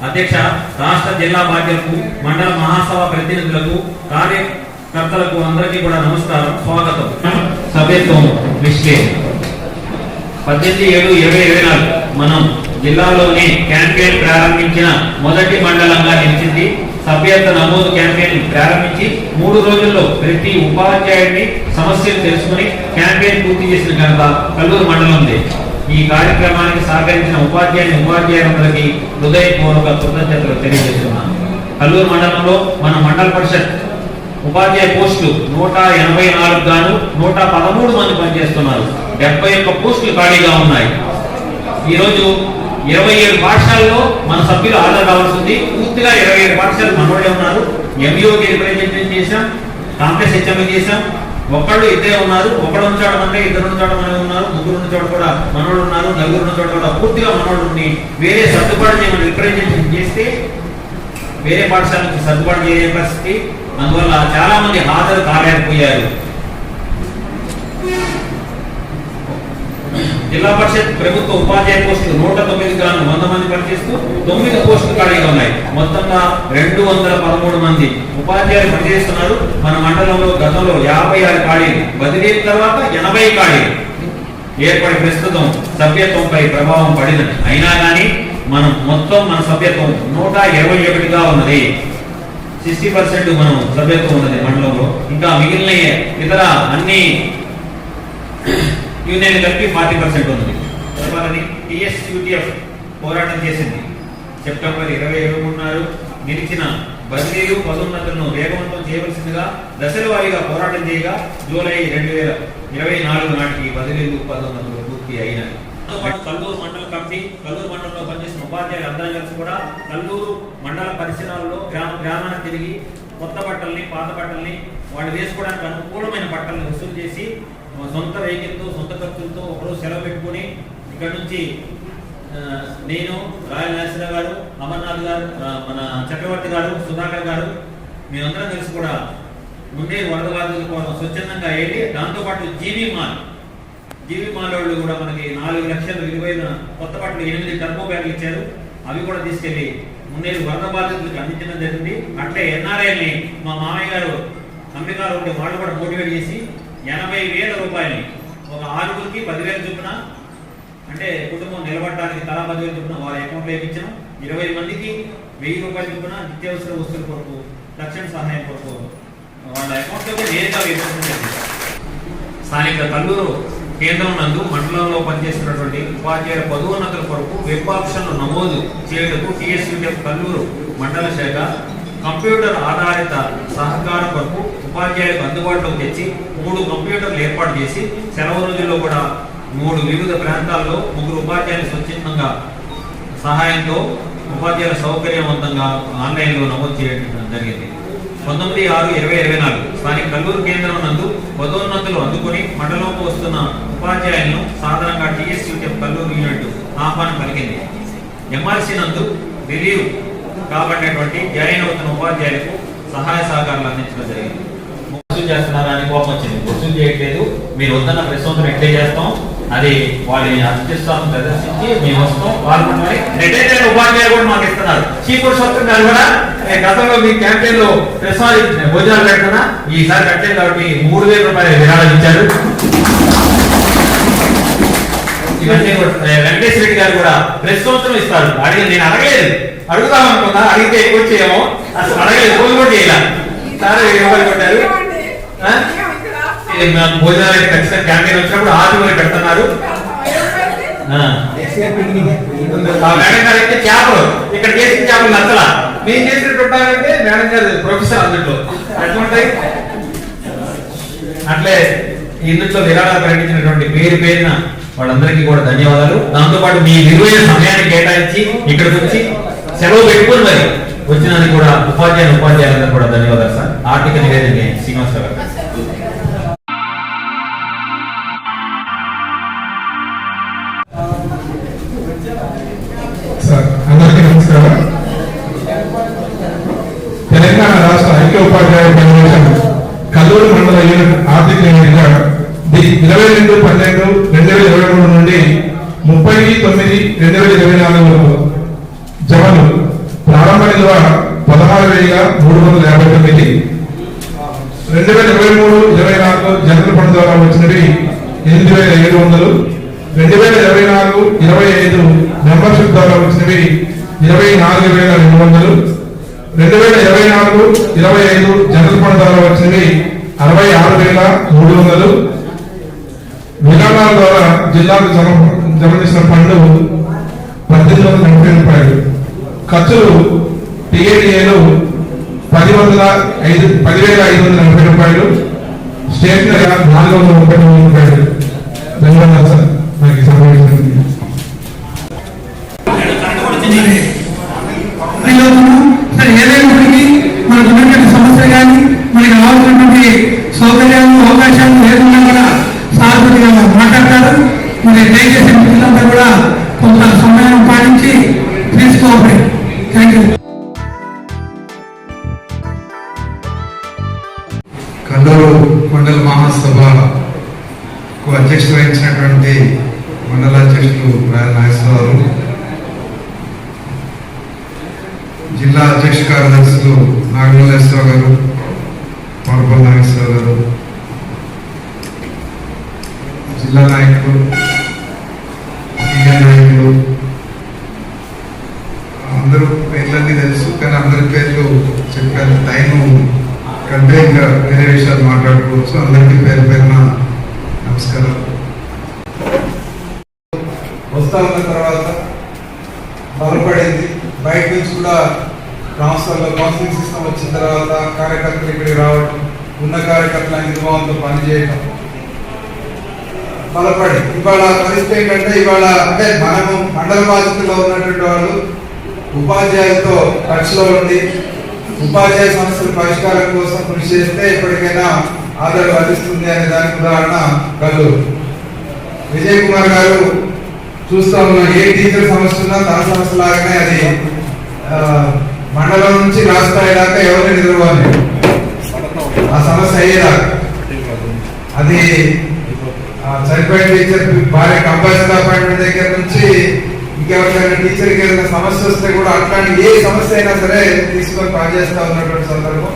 [SPEAKER 7] అధ్యక్ష, రాష్ట్ర జిల్లా బాధ్యులకు, మండల మహాసభ ప్రతినిధులకు, కార్యకర్తలకు అందరికీ కూడా నమస్కారం, స్వాగతం. సభ్యత్వం విశ్లేషణ 18/7/2024 మనం జిల్లాలోని క్యాంపెయిన్ ప్రారంభించిన మొదటి మండలంగా నిలిచింది. సభ్యత్వ నమోదు క్యాంపెయిన్ ప్రారంభించి 3 రోజుల్లో ప్రతి ఉపాధ్యాయుడిని సమస్యలు తెలుసుకుని క్యాంపెయిన్ పూర్తి చేసిన ఘనత కల్లూరు మండలం ఉంది. ఈ కార్యక్రమానికి సహకరించిన ఉపాధ్యాయులందరికీ హృదయపూర్వక కృతజ్ఞతలు తెలియజేస్తున్నాను. కల్లూరు మండలంలో మన మండల పరిషత్ ఉపాధ్యాయ పోస్టులు 184 గాను 113 మంది పనిచేస్తున్నారు. 71 పోస్టులు ఖాళీగా ఉన్నాయి. ఈరోజు 27 పాఠశాలలో మన సభ్యులు హాజరు కావాల్సింది. పూర్తిగా 27 పాఠశాలలు మనోళ్ళే ఉన్నారు. ఎంఈఓకి రిప్రజెంటేషన్ చేశాం, కాంప్లెక్స్ హెచ్ఎంఏ చేశాం. ఒకళ్ళు ఇద్దరే ఉన్నారు, ఒకడు ఉన్న చోట అంటే ఇద్దరు ఉన్న చోట మనమే ఉన్నారు, ముగ్గురు ఉన్న చోట కూడా మనోళ్ళు ఉన్నారు, నలుగురు ఉన్న చోట కూడా పూర్తిగా మనోళ్ళని వేరే సర్దుబాటు చేయమని రిప్రజెంటేషన్ చేస్తే వేరే పాఠశాల నుంచి సర్దుబాటు చేయే పరిస్థితి. అందువల్ల చాలా మంది హాజరు కాలేకపోయారు. జిల్లా పరిషత్ ప్రభుత్వ ఉపాధ్యాయ పోస్టులు 109 గాను 100 మంది పనిచేస్తూ 9 పోస్టులు ఖాళీగా ఉన్నాయి. మొత్తంగా 213 మంది ఉపాధ్యాయులు పనిచేస్తున్నారు. మన మండలంలో గతంలో 56 ఖాళీలు, బదిలీ తర్వాత 80 ఖాళీలు ఏర్పడి ప్రస్తుతం సభ్యత్వంపై ప్రభావం పడినది. అయినా కానీ మన సభ్యత్వం 121గా ఉన్నది. 60% మనం సభ్యత్వం ఉన్నది మండలంలో. ఇంకా మిగిలిన ఇతర అన్ని యూనియన్ కలిపి 40% ఉంది. తర్వాతని టీఎస్యూటీఎఫ్ పోరాటం చేసింది. సెప్టెంబర్ 27 నిలిచిన బదిలీలు పదోన్నతులను వేగవంతం చేయవలసిందిగా దశల వారీగా పోరాటం చేయగా జూలై 2024 నాటికి బదిలీలు పదోన్నతులు పూర్తి అయినాయి. కల్లూరు మండల కమిటీ, కల్లూరు మండలంలో పనిచేసిన ఉపాధ్యాయులు అందరం కలిసి కూడా కల్లూరు మండల పరిసరాల్లో గ్రామానికి తిరిగి కొత్త బట్టల్ని, పాత బట్టల్ని, వాళ్ళు వేసుకోవడానికి అనుకూలమైన బట్టలను వసూలు చేసి సొంత వెహికల్తో, సొంత ఖర్చులతో ఒకరోజు సెలవు పెట్టుకుని ఇక్కడ నుంచి నేను, రాయల్ నాసిరా గారు, అమర్నాథ్ గారు, మన చక్రవర్తి గారు, సుధాకర్ గారు, మేమందరం కలిసి కూడా ముందే వరద బాధితుల కోసం స్వచ్ఛందంగా వెళ్ళి దాంతోపాటు జీవి మాల్ వాళ్ళు కూడా మనకి 4 లక్షల విలువైన కొత్త బట్టలు 8 టర్బో బ్యాగులు ఇచ్చారు. అవి కూడా తీసుకెళ్లి ముందే వరద బాధితులకు అందించడం జరిగింది. అట్లే ఎన్ఆర్ఐని మా మామయ్య గారు అమెరికాలో ఉంటే వాళ్ళు కూడా మోటివేట్ చేసి 80,000 రూపాయలని ఒక 6గురికి 10,000 చొప్పున, అంటే కుటుంబం నిలబడడానికి తలా 10,000 చొప్పున వారి అకౌంట్లో వేయించాం. 20 మందికి 1000 రూపాయలు చొప్పున నిత్యావసర వస్తువుల కొరకు, తక్షణ సహాయం కొరకు వాళ్ళ అకౌంట్లో నేరుగా వేయించడం. స్థానిక కల్లూరు కేంద్రం నందు మండలంలో పనిచేస్తున్నటువంటి ఉపాధ్యాయుల పదోన్నతుల కొరకు వెబ్ ఆప్షన్లు నమోదు చేయటకు టీఎస్యూటీఎఫ్ కల్లూరు మండల శాఖ కంప్యూటర్ ఆధారిత సహకారం కొరకు ఉపాధ్యాయులకు అందుబాటులోకి తెచ్చి 3 కంప్యూటర్లు ఏర్పాటు చేసి సెలవు రోజుల్లో కూడా 3 వివిధ ప్రాంతాల్లో 3 ఉపాధ్యాయులు స్వచ్ఛందంగా సహాయంతో ఉపాధ్యాయుల సౌకర్యవంతంగా ఆన్లైన్లో నమోదు చేయడం జరిగింది. 19/6/2024 స్థానిక కల్లూరు కేంద్రం నందు పదోన్నతులు అందుకుని మండలంలో వస్తున్న ఉపాధ్యాయులను సాధారణంగా టీఎస్యూటీఎఫ్ కల్లూరు యూనిట్ ఆహ్వానం పలికింది. ఎంఆర్సీ నందు రిలీవ్ కాబడినటువంటి జాయిన్ అవుతున్న ఉపాధ్యాయులకు సహాయ సహకారాలు అందించడం జరిగింది. వసూలు చేస్తున్నారా అని కోపం వచ్చింది. వసూలు చేయట్లేదు, మీరు వద్దన్న ప్రశ్నలు ఎట్లే చేస్తాం, అది వాళ్ళని అత్యుత్సాహం ప్రదర్శించి మేము వస్తాం పాల్గొనాలి. రిటైర్ అయిన ఉపాధ్యాయులు కూడా మాకు ఇస్తున్నారు. చీఫ్ సొంతం కూడా గతంలో మీ క్యాంపెయిన్ లో ప్రశ్నలు భోజనాలు పెడుతున్నా, ఈసారి కట్టలేదు కాబట్టి 3,000 రూపాయలు విరాళాలు ఇచ్చారు. ఇవన్నీ వెంకటేశ్వర రెడ్డి గారు కూడా ప్రతి సంవత్సరం ఇస్తారు. నేను అడగలేదు, అడుగుదాం అనుకున్నా, అడిగితే ఎక్కువ వచ్చేయేమో, అసలు అడగలేదు, ఫోన్ కూడా చేయాలి. సార్ 1000 రూపాయలు కొట్టారు. భోజనాలు అయితే ఖచ్చితంగా క్యాంటీన్ వచ్చినప్పుడు ఆదివారం పెడుతున్నారు. మేడం గారు అయితే చేపలు ఇక్కడ చేసిన చేపలు నచ్చలా, మేము చేసినట్టుంటారంటే మేడం గారు ప్రొఫెసర్ అందులో అట్లుంటాయి. అట్లే ఇందులో విరాళాలు ప్రకటించినటువంటి పేరున వాళ్ళందరికీ కూడా ధన్యవాదాలు. దాంతోపాటు మీ విలువైన సమయాన్ని కేటాయించి ఇక్కడికి వచ్చి సెలవు పెట్టుకుని మరి వచ్చినందుకు కూడా ఉపాధ్యాయులందరూ కూడా ధన్యవాదాలు సార్. ఆర్థిక నివేదిక శ్రీనివాసరావు గారు.
[SPEAKER 9] అందరికీ నమస్కారం. తెలంగాణ రాష్ట్ర ఐక్య ఉపాధ్యాయ ఫెడరేషన్ కల్లూరు మండల యూనిట్ ఆర్థిక నివేదిక 22/12/2023 నుండి 30/9/2024 వరకు జమలు ప్రారంభ నిల్వ 16,359, 2023-24 జనరల్ ఫండ్ ద్వారా వచ్చినవి 8,700, 2024-25 మెంబర్షిప్ ద్వారా వచ్చినవి 24,200, 2024-25 జనరల్ ఫండ్ ద్వారా వచ్చినవి 66,300, విరాళాల ద్వారా జిల్లాకు జమ చేసిన ఫండ్ 1,880 రూపాయలు. ఖర్చులు టిఏడిఏలు 10,580 రూపాయలు, స్టేషనరీ 439 రూపాయలు. ధన్యవాదాలు సార్. నాకు సమావేశం
[SPEAKER 1] ఏదైనప్పటికీ మనకు ఉన్నటువంటి సమస్య కానీ మనకి రావాల్సినటువంటి సౌకర్యాలు అవకాశాలు లేకుండా కూడా సార్ కొద్దిగా మాట్లాడతారు. మరి దయచేసి మిత్రులంతా కూడా కొంత సమయం పాటించి please cooperate. Thank you.
[SPEAKER 10] Kalluru మండల మహాసభకు అధ్యక్షత వహించినటువంటి మండల అధ్యక్షులు నాగేశ్వరరావు, జిల్లా అధ్యక్ష కార్యదర్శులు నాగమల్లేశ్వరరావు గారు, పడపల్లి నాగేశ్వరరావు గారు, జిల్లా నాయకులు, సీనియర్ నాయకులు, అందరూ పేర్లన్నీ తెలుసు కానీ అందరి పేర్లు చెప్పారు. టైం కంటే ఇంకా వేరే విషయాలు మాట్లాడుకోవచ్చు. అందరికీ పేరు పేరున నమస్కారం. వస్తా ఉన్న తర్వాత బలపడింది. బయట నుంచి కూడా ట్రాన్స్ఫర్లో కౌన్సిలింగ్ సిస్టమ్ వచ్చిన తర్వాత కార్యకర్తలు ఇక్కడికి రావడం, ఉన్న కార్యకర్తల నిర్మాణంతో పనిచేయడం బలపడి ఇవాళ పరిస్థితి ఏంటంటే, ఇవాళ అంటే మనము మండల బాధ్యతలో ఉన్నటువంటి వాళ్ళు ఉపాధ్యాయులతో టచ్లో ఉండి ఉపాధ్యాయ సమస్యల పరిష్కారం కోసం కృషి చేస్తే ఇప్పటికైనా ఆదరణ లభిస్తుంది అనే దానికి ఉదాహరణ కల్లూరు. విజయ్ కుమార్ గారు చూస్తా ఉన్న ఏ టీచర్ సమస్య ఉన్నా తన సమస్య లాగానే అది మండలం నుంచి రాష్ట్ర దాకా ఎవరిని నిలవాలి ఆ సమస్య అయ్యేదాకా. అది చనిపోయిన టీచర్ భార్య కంపల్సరీ అపాయింట్మెంట్ దగ్గర నుంచి ఇంకెవరికైనా టీచర్కి ఏదైనా సమస్య వస్తే కూడా అట్లాంటి ఏ సమస్య అయినా సరే తీసుకొని పనిచేస్తా ఉన్నటువంటి సందర్భం,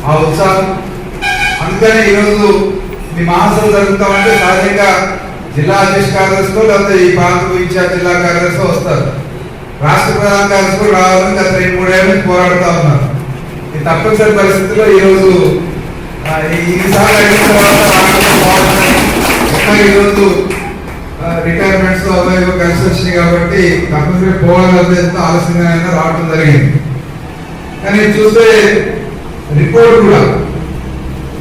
[SPEAKER 10] ఆ ఉత్సాహం. అందుకని ఈరోజు మీ మహాసభ జరుగుతామంటే సహజంగా జిల్లా అధ్యక్ష కార్యదర్శితో లేకపోతే ఈ ప్రాంతం ఇన్ఛార్జ్ జిల్లా కార్యదర్శి వస్తారు. రాష్ట్ర ప్రధాన కార్యదర్శి కూడా రావాలని గత 2-3 ఏళ్ళ నుంచి పోరాడుతూ ఉన్నారు. ఈ తప్పనిసరి పరిస్థితుల్లో ఈరోజు ఈసారి అయిన తర్వాత ఈరోజు రిటైర్మెంట్స్ అవి కలిసి వచ్చినాయి కాబట్టి తప్పనిసరి పోవాలని ఆలస్యంగా రావడం జరిగింది.
[SPEAKER 9] కానీ చూస్తే రిపోర్ట్ కూడా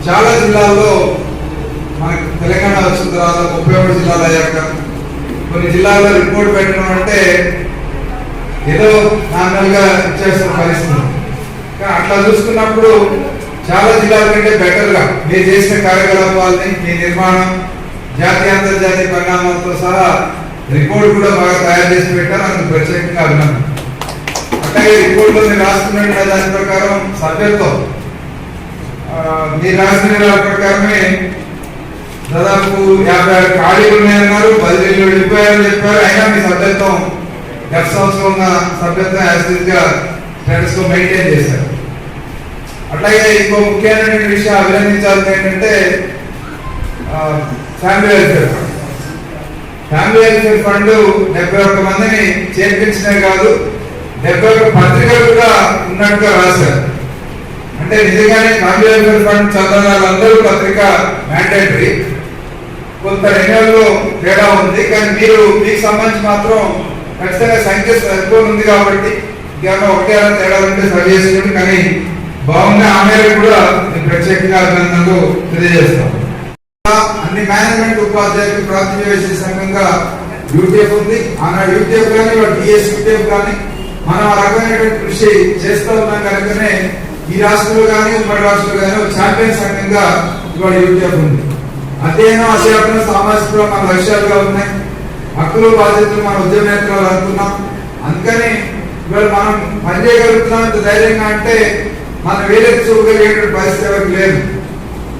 [SPEAKER 9] చాలా జిల్లాల్లో మనకు తెలంగాణ వచ్చిన తర్వాత 31 జిల్లాలు అయ్యాక కొన్ని జిల్లాల్లో రిపోర్ట్ పెట్టడం అంటే ఏదో నార్మల్గా ఇచ్చేస్తున్న పరిస్థితి. అట్లా చూసుకున్నప్పుడు చాలా జిల్లాల కంటే బెటర్గా మీరు చేసిన కార్యకలాపాలని మీ నిర్మాణం జాతీయ అంతర్జాతీయ పరిణామాలతో సహా రిపోర్ట్ కూడా బాగా తయారు చేసి పెట్టారు. అందుకు ప్రత్యేకంగా అభినందన. అట్లాగే రిపోర్ట్లో మీరు రాస్తున్న దాని ప్రకారం సభ్యత్వం మీరు రాసిన దాని ప్రకారమే దాదాపు 56 ఖాళీలు ఉన్నాయన్నారు, 10 వెళ్ళిపోయారని చెప్పారు. అయినా మీ సభ్యత్వం గత సంవత్సరం ఉన్న సభ్యత్వం యాజిటీస్గా స్టేటస్ లో మెయింటైన్ చేశారు. అట్లాగే ఇంకో ముఖ్యమైన విషయం అభినందించాల్సింది ఏంటంటే family welfare fund. Family welfare fund 71 మందిని చేర్పించడమే కాదు 71 పత్రికలు కూడా ఉన్నట్టుగా రాశారు. అంటే నిజంగానే ఫ్యామిలీ వెల్ఫేర్ ఫండ్ చదవాలందరూ పత్రిక మ్యాండేటరీ, కొంత రెన్యూవల్లో తేడా ఉంది. కానీ మీరు మీకు సంబంధించి మాత్రం ఖచ్చితంగా సంఖ్య ఎక్కువ ఉంది కాబట్టి ఇంకా ఒకటే తేడా ఉంటే సరి చేసుకోండి. కానీ బాగుంది, ఆమె కూడా నేను ప్రత్యేకంగా అభినందనలు తెలియజేస్తాం. అన్ని మేనేజ్మెంట్ ఉపాధ్యాయులకు ప్రాతినిధ్య సంఘంగా యూటీఎఫ్ ఉంది. ఆనాడు యూటీఎఫ్ కానీ డిఎస్ యూటీఎఫ్ కానీ మనం ఆ రకమైనటువంటి కృషి చేస్తూ ఉన్నాం కనుకనే ఈ రాష్ట్రంలో కానీ ఉమ్మడి రాష్ట్రంలో కానీ ఛాంపియన్ సంఘంగా ఇవాళ యూటీఎఫ్ ఉంది. అధ్యయనం అధ్యాపన సామాజిక మన లక్ష్యాలుగా ఉన్నాయి. హక్కులు బాధ్యతలు మన ఉద్యమ నేతలు అనుకున్నాం. అందుకని ఇవాళ మనం పనిచేయగలుగుతున్నాం ఇంత ధైర్యంగా అంటే మనం వేరేది చూపగలిగేటువంటి పరిస్థితి ఎవరికి లేదు.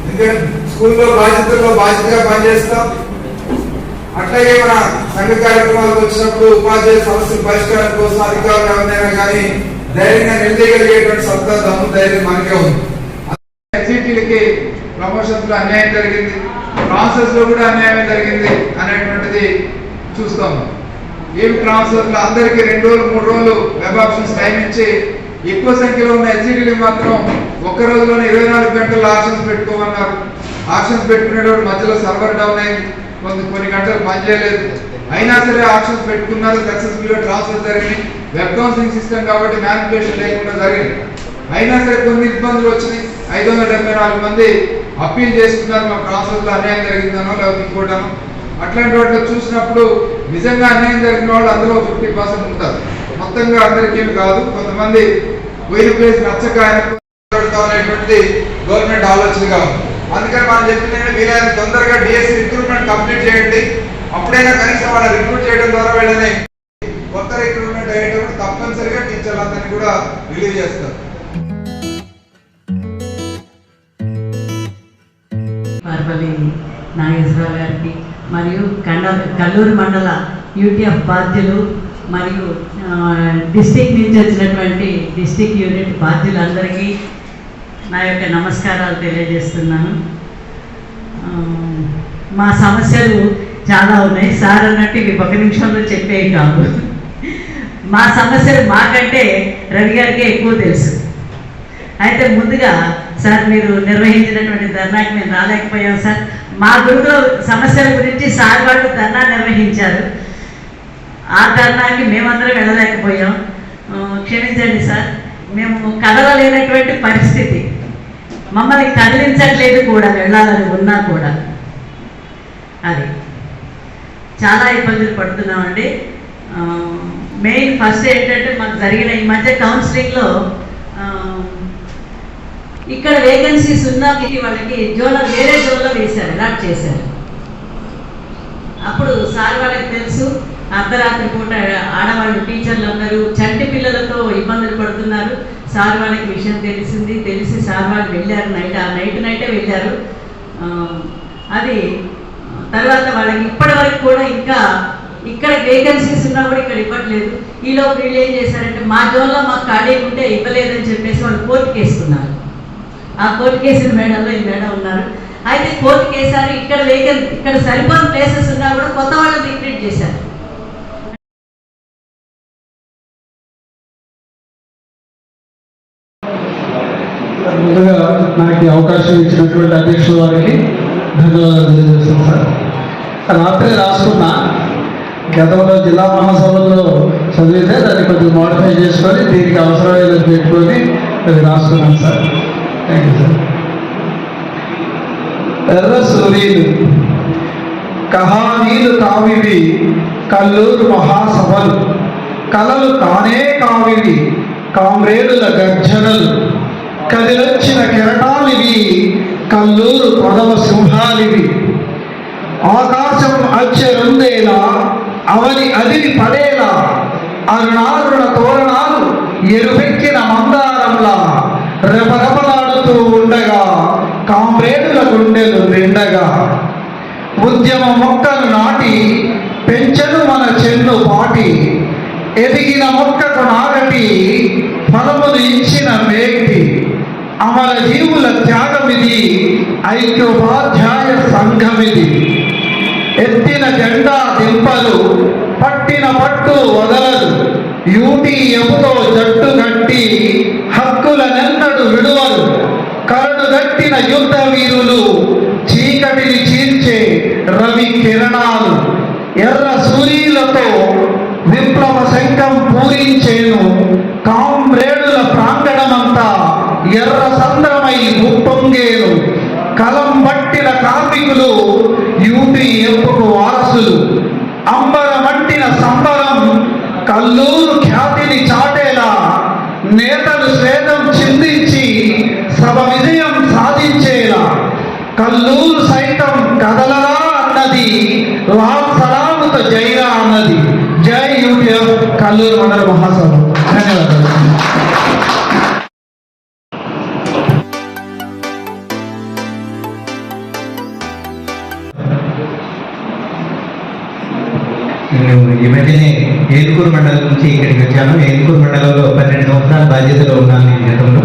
[SPEAKER 9] ఎందుకంటే స్కూల్లో బాధ్యతగా పనిచేస్తాం. అట్లాగే మన సంఘ కార్యక్రమాలకు వచ్చినప్పుడు ఉపాధ్యాయుల సమస్యల పరిష్కారం కోసం అధికారులు ఎవరైనా కానీ ధైర్యంగా నిలదీయగలిగేటువంటి సత్తా దమ్ము ధైర్యం మనకే ఉంది. ఎస్సీటీలకి ప్రమోషన్స్ లో అన్యాయం జరిగింది, ట్రాన్స్ఫర్స్ లో కూడా అన్యాయం జరిగింది అనేటువంటిది చూస్తాం. ఏమి ట్రాన్స్ఫర్స్ లో అందరికి 2 రోజులు 3 రోజులు వెబ్ ఆప్షన్స్ టైం ఇచ్చి ఎక్కువ సంఖ్యలో ఉన్న ఎస్సీటీలు మాత్రం ఒక్క రోజులోనే 24 గంటలు ఆప్షన్స్ పెట్టుకోమన్నారు. ఆప్షన్స్ పెట్టుకునేటప్పుడు మధ్యలో సర్వర్ డౌన్ అయింది, కొన్ని గంటలు పనిచేయలేదు. అయినా సరే ఆప్షన్స్ పెట్టుకున్నారు, సక్సెస్ఫుల్ గా ట్రాన్స్ఫర్ జరిగింది. వెబ్ కౌన్సిలింగ్ సిస్టమ్ కాబట్టి మ్యానిపులేషన్ లేకుండా జరిగింది. అయినా సరే కొన్ని ఇబ్బందులు వచ్చినాయి. 574 మంది అప్పీల్ చేసుకున్నారు, మా ట్రాన్స్ఫర్ లో అన్యాయం జరిగిందనో లేకపోతే ఇంకోటనో. అట్లాంటి వాటిలో చూసినప్పుడు నిజంగా అన్యాయం జరిగిన వాళ్ళు అందులో 50% ఉంటారు. మొత్తంగా అందరికీ కాదు, కొంతమంది పోయిన ప్లేస్ నచ్చక అనేటువంటిది గవర్నమెంట్ ఆలోచనగా ఉంది. అందుకని మనం చెప్పింది వీలైనంత తొందరగా డిఎస్సి రిక్రూట్మెంట్ కంప్లీట్ చేయండి. అప్పుడైనా కనీసం వాళ్ళ రిక్రూట్ చేయడం ద్వారా వెళ్ళని కొత్త రిక్రూట్మెంట్ అయ్యేటప్పుడు తప్పనిసరిగా టీచర్లందరినీ కూడా రిలీవ్ చేస్తారు.
[SPEAKER 11] పార్వల్లి నాగేశ్వరరావు గారికి మరియు కల్లూరు మండల యూటీఎఫ్ బాధ్యులు మరియు డిస్టిక్ నుంచి వచ్చినటువంటి డిస్టిక్ యూనిట్ బాధ్యులందరికీ నా యొక్క నమస్కారాలు తెలియజేస్తున్నాను. మా సమస్యలు చాలా ఉన్నాయి సార్ అన్నట్టు ఇవి 1 నిమిషంలో చెప్పేవి కాదు. మా సమస్యలు మాకంటే రవి గారికి ఎక్కువ తెలుసు. అయితే ముందుగా సార్ మీరు నిర్వహించినటువంటి ధర్నాకి మేము రాలేకపోయాం సార్. మా గురుకుల సమస్యల గురించి సార్ వాళ్ళు ధర్నా నిర్వహించారు. ఆ ధర్నాకి మేమందరం వెళ్ళలేకపోయాం, క్షమించండి సార్. మేము కదలలేనటువంటి పరిస్థితి, మమ్మల్ని కదిలించట్లేదు కూడా, వెళ్ళాలని ఉన్నా కూడా. అది చాలా ఇబ్బందులు పడుతున్నామండి. మెయిన్ ఫస్ట్ ఏంటంటే మాకు జరిగిన ఈ మధ్య కౌన్సిలింగ్లో ఇక్కడ వేకెన్సీస్ ఉన్న వాళ్ళకి వేరే జోన్లో వేశారు, అలాట్ చేశారు. అప్పుడు సార్ వాళ్ళకి తెలుసు అర్ధరాత్రి పూట ఆడవాళ్ళు టీచర్లు అందరూ చంటి పిల్లలతో ఇబ్బందులు పడుతున్నారు. సార్ వాళ్ళకి విషయం తెలిసి సార్ వాళ్ళు వెళ్ళారు. నైటే వెళ్ళారు. అది తర్వాత వాళ్ళకి ఇప్పటి వరకు కూడా ఇంకా ఇక్కడ వేకెన్సీస్ ఉన్నా కూడా ఇక్కడ ఇవ్వట్లేదు. ఈలోపు వీళ్ళు ఏం చేశారంటే మా జోన్లో మాకు ఖాళీ ఉంటే ఇవ్వలేదని చెప్పేసి వాళ్ళు కోర్టు కేసుకున్నారు. ఆ కోర్టు కేసిన మేడంలో ఈ మేడం ఉన్నారు. అయితే కోర్టు కేసారు. ఇక్కడ సరిపోని ప్లేసెస్ ఉన్నా కూడా కొత్త వాళ్ళని రిక్రూట్ చేశారు.
[SPEAKER 8] ముందుగా నాకు అవకాశం ఇచ్చినటువంటి అధ్యక్షుల వారికి ధన్యవాదాలు తెలియజేస్తున్నాను సార్. రాత్రి రాసుకున్న గతంలో జిల్లా మహాసభలో చదివితే దాన్ని కొంచెం మోడిఫై చేసుకొని దీనికి అవసరమైన పెట్టుకొని అది రాసుకున్నాను సార్. Thank you sir. ఎర్ర సూర్యులు కహానీలు కావివి కల్లూరు మహాసభలు కలలు కానే కావివి కామ్రేడుల గర్జనలు కదిలొచ్చిన కెరటాలివి కల్లూరు పదవ సింహాలివి ఆకాశం అచ్చరుందేలా అవని అదివి పడేలా అరుణారుణ తోరణాలు ఎరుపెక్కిన మందారంలా రెపరెపలాడుతూ ఉండగా కామ్రేడుల గుండెలు నిండగా ఉద్యమ మొక్కలు నాటి పెంచను మన చెన్ను పాటి ఎదిగిన మొక్కకు నాగటి ఫలములు ఇచ్చిన మేటి అమర జీవుల త్యాగమిది ఐక్యోపాధ్యాయ సంఘమిది ఎత్తిన జెండా దింపలు పట్టిన పట్టు వదలదు యూటీఎఫ్తో జట్టు కట్టి హక్కులనెన్నడు విడువలు కరడు గట్టిన యుద్ధ వీరులు చీకటిని చీల్చే రవి కిరణాలు ఎర్ర సూర్యులతో విప్లవ శంఖం పూరించేను కామ్రేడుల ప్రాంగణమంతా ఎర్ర సంద్రమై ఉప్పొంగేను కలం పట్టిన కార్మికులు యూటీఎఫ్కు వారసులు అంబరమంటిన సంబరం కల్లూరు ఖ్యాతిని చాటేలా నేతలు స్వేదం చిందించి సభ విజయం సాధించేలా కల్లూరు సైతం కదలరా అన్నది లాల్ సలాముతో జైరా అన్నది. జై యూటీఎఫ్ కల్లూరు మండల మహాసభ. ధన్యవాదాలు.
[SPEAKER 6] నేను ఈ మధ్యనే ఏలుకూరు మండలం నుంచి ఇక్కడికి వచ్చాను. ఏలుకూరు మండలంలో 12 సంవత్సరాల బాధ్యతలో ఉన్నాను నేను గతంలో.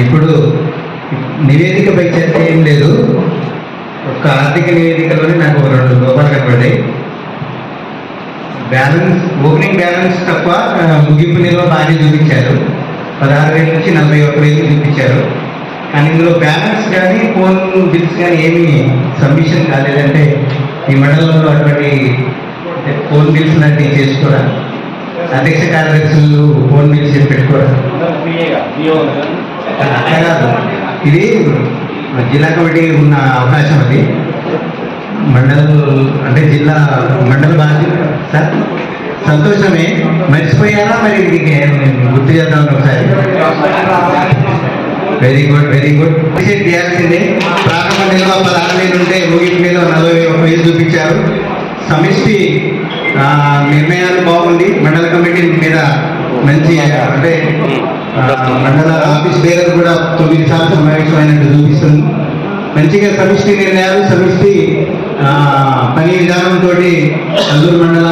[SPEAKER 6] ఇప్పుడు నివేదికపై చర్చ ఏం లేదు. ఒక ఆర్థిక నివేదికలోనే నాకు ఒక 2 లోపాలు కనబడ్డాయి. బ్యాలెన్స్, ఓపెనింగ్ బ్యాలెన్స్ తప్ప ముగింపు నిల్వ బాగానే చూపించారు. 16,000 నుంచి 41,000 చూపించారు. కానీ ఇందులో బ్యాలెన్స్ కానీ ఫోన్ బిల్స్ కానీ ఏమీ సబ్మిషన్ కాలేదంటే ఈ మండలంలో అటువంటి ఫోన్ బిల్స్ లాంటి చేసుకోరా, అధ్యక్ష కార్యదర్శులు ఫోన్ బిల్స్ పెట్టుకోరా. అట్లా కాదు, ఇది జిల్లా కమిటీ ఉన్న అవకాశం. అది మండల అంటే జిల్లా మండల బాధ్యత సార్. సంతోషమే, మర్చిపోయారా మరి గుర్తు చేద్దామని ఒకసారి. Very good, very good. Appreciate చేయాల్సిందే. ప్రారంభ నిల్వ 16,000 ఉంటే ముగింపు నిల్వ 41,000 చూపించారు. సమిష్టి నిర్ణయాలు బాగుంది. మండల కమిటీ మీద మంచి అంటే మండల ఆఫీస్ బేరర్ కూడా 9 సార్లు సమావేశమైనట్టు చూపిస్తుంది. మంచిగా సమిష్టి నిర్ణయాలు, సమిష్టి పని విధానంతో కల్లూరు మండల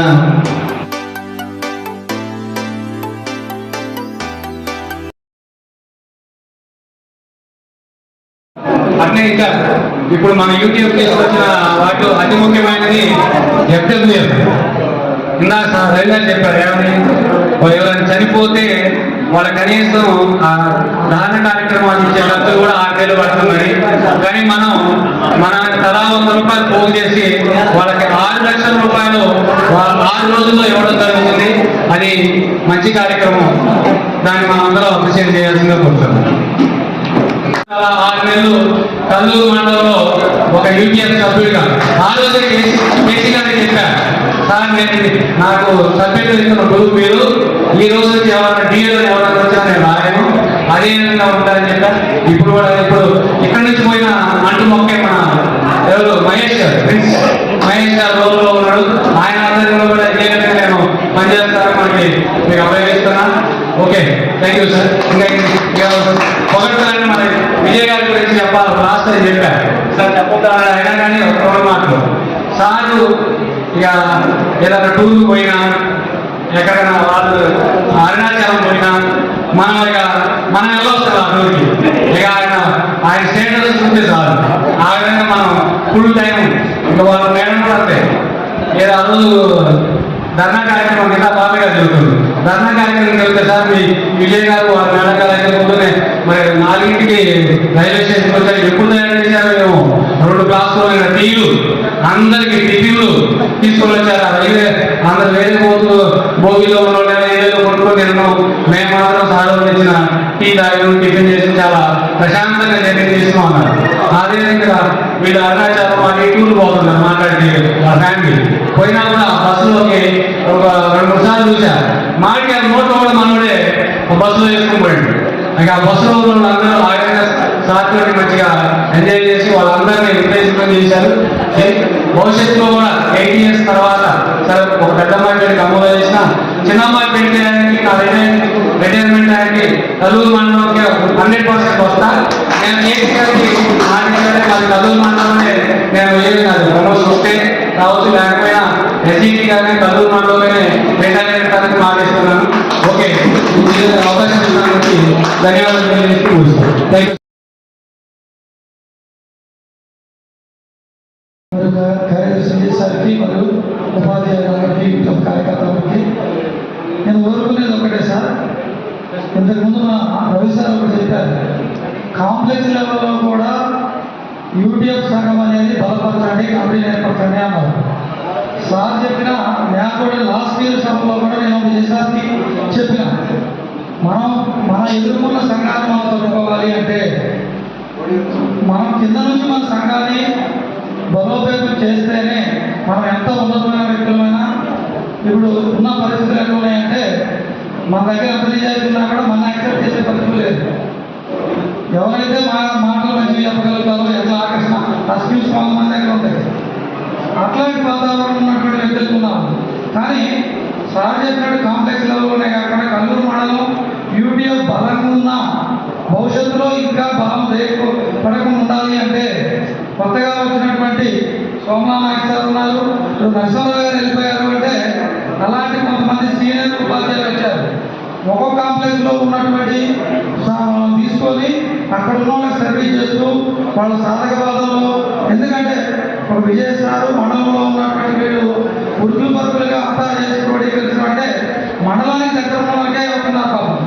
[SPEAKER 2] అట్లే ఇంకా ఇప్పుడు మన యూటీఎఫ్ తీసుకొచ్చిన వాటిలో అతి ముఖ్యమైనది FWF. ఇందాక రవిగారు చెప్పారు ఏమని, ఎవరైనా చనిపోతే వాళ్ళ కనీసం ఆ దాన కార్యక్రమాలు ఇచ్చే ఖర్చులు కూడా 6,000 పడుతుందని. కానీ మనం తలా 100 రూపాయలు పోగు చేసి వాళ్ళకి 6 లక్షల రూపాయలు 6 రోజుల్లో ఇవ్వడం జరుగుతుంది. అది మంచి కార్యక్రమం. దాన్ని మనం అందరూ అప్రిషియేట్ చేయాల్సిందిగా కోరుతున్నాం. 6 నెలలు కల్లూరు మండలంలో ఒక యూటీఎఫ్ సభ్యుడిగా ఆ రోజు కేసీ గారికి చెప్పారు, సార్ నేను నాకు సభ్యులు ఇస్తున్న గ్రూప్ మీరు ఈ రోజు నుంచి ఎవరైనా డిఎల్ ఎవరైనా వచ్చినా నేను రాలేను, అదే విధంగా ఉంటారని చెప్పారు. ఇప్పుడు కూడా ఇక్కడి నుంచి పోయిన అంటు మొక్కే మన ఎవరు మహేష్ గారు రోజులో ఉన్నాడు. ఆయన అందరిలో కూడా ఏ విధంగా నేను పనిచేస్తాను మనకి మీకు అభ్యర్థిస్తున్నా. Okay, thank you sir. ఇంకా పొగడతారని మన విజయ్ గారి గురించి చెప్పాలి. లాస్ట్ అని చెప్పారు సార్, చెప్పొద్దారు అయినా కానీ ఒక మాటలు సారు ఇక ఏదైనా టూర్కి పోయినా, ఎక్కడైనా వాళ్ళు అరుణాచలం పోయినా మనం వెళ్ళొస్తాం ఆ టూర్కి. ఇక ఆయన స్టేటస్ చూస్తే చాలు. ఆ విధంగా మనం ఫుల్ టైం ఇక వాళ్ళు మేడం కూడా వస్తాయి. ఏదో ఆ రోజు ధర్నా కార్యక్రమం ఇంకా బాగా జరుగుతుంది. ధర్నా కార్యక్రమం జరిగితే సార్ మీ విజయ్ గారు వాళ్ళ మేడం కార్యక్రమంలోనే మరి 4ంటికి రైల్వే స్టేషన్కి వచ్చారు. ఎప్పుడు తయారు చేశారో మేము 2 క్లాసులో టీలు అందరికి టిఫిన్లు తీసుకొని వచ్చారు. రైల్వే అందరు వేరే బోగిలో ఉన్న వాళ్ళు ఏదో కొనుక్కొని తిన్నాం. మేము మాత్రం సార్ ఇచ్చిన
[SPEAKER 12] తాగారు, టిఫిన్ చేసి చాలా ప్రశాంతంగా జర్నీ చేస్తూ ఉన్నారు. అదేవిధంగా వీళ్ళు అరుణాచలం అని టూర్ పోతున్నారు మాట్లాడి ఆ ఫ్యామిలీ పోయినా కూడా బస్సులోకి ఒక 2-3 సార్లు చూశారు. మాకి ఆ నోట్లో కూడా మనోడే బస్సులో వేసుకుని పోయింది. ఇక ఆ బస్సులో వాళ్ళందరూ ఆగంగా సార్తో మంచిగా ఎంజాయ్ చేసి వాళ్ళందరినీ రిప్లేస్మెంట్ చేశారు. భవిష్యత్తులో కూడా 8 years తర్వాత సరే ఒక పెద్ద అమ్మాయి పెళ్లికి అమలు చేసిన చిన్న అమ్మాయి పెళ్లి చేయడానికి నా రిటైర్మెంట్ అయ్యానికి కల్లూరు మండలంకి 100% వస్తా. నేను ఏపీకి కల్లూరు మండలంలోనే నేను ఏమి కాదు ప్రమోషన్ వస్తే రావచ్చు, లేకపోయినా ఎస్జీటీ కానీ కల్లూరు మండలంలోనే రిటైర్మెంట్ అనేది మాట్లాడుతున్నాను. ఓకే, అవకాశం ఇచ్చినందుకు ధన్యవాదాలు తెలియజేస్తూ థ్యాంక్ యూ.
[SPEAKER 8] కార్యదర్శి మరియు ఉపాధ్యాయులకి కార్యకర్తలకి నేను కోరుకునేది ఒకటే సార్. ఇంతకుముందు మా రవి సార్ ఒకటి చెప్పారు, కాంప్లెక్స్ లెవెల్లో కూడా యూటీఎఫ్ సంఘం అనేది బలపరచండి, కమిటీ ఏర్పరచండి అన్నారు. సార్ చెప్పిన నేను కూడా లాస్ట్ ఇయర్ సభలో కూడా నేను ఒక దేశానికి చెప్పిన మన ఎదుర్కొన్న సంఘాన్ని మనం తట్టుకోవాలి అంటే మనం కింద నుంచి మన సంఘాన్ని బలోపేతం చేస్తేనే మనం ఎంత ఉన్నతమైన వ్యక్తులమైనా. ఇప్పుడు ఉన్న పరిస్థితులు ఎట్లా ఉన్నాయంటే మన దగ్గర ఎంత నిజాయితీ ఉన్నా కూడా మన యాక్సెప్ట్ చేసే పరిస్థితులు లేదు. ఎవరైతే మాటలు మంచిగా చెప్పగలుగుతారో ఎట్లా ఆకర్షణ ఆ స్కిల్స్ కొంతమంది దగ్గర ఉంటాయి. అట్లాంటి వాతావరణం ఉన్నటువంటి వ్యక్తులు ఉన్నాం. కానీ సార్ చెప్పినట్టు కాంప్లెక్స్ లెవెల్లోనే కాకుండా కల్లూరు మండలం యూటీఎఫ్ బలంగా ఉన్నాం. భవిష్యత్తులో ఇంకా బలం పడకుండా ఉండాలి అంటే కొత్తగా వచ్చినటువంటి సోమనాథ్ సార్ ఉన్నారు, నరసింహరావు గారు వెళ్ళిపోయారు. అంటే అలాంటి కొంతమంది సీనియర్ ఉపాధ్యాయులు వచ్చారు. ఒక్కొక్క కాంప్లెక్స్ లో ఉన్నటువంటి తీసుకొని అక్కడ ఉన్న వాళ్ళకి సర్వీస్ చేస్తూ వాళ్ళ సాధక బాధల్లో, ఎందుకంటే ఒక విజయ సారు మండలంలో ఉన్నటువంటి వీళ్ళు ఉరుకులు పరుకులుగా అంతా చేసుకోవడం అంటే మండలానికి దగ్గర ఉన్న వాళ్ళకే అవుతున్నారు పాపం.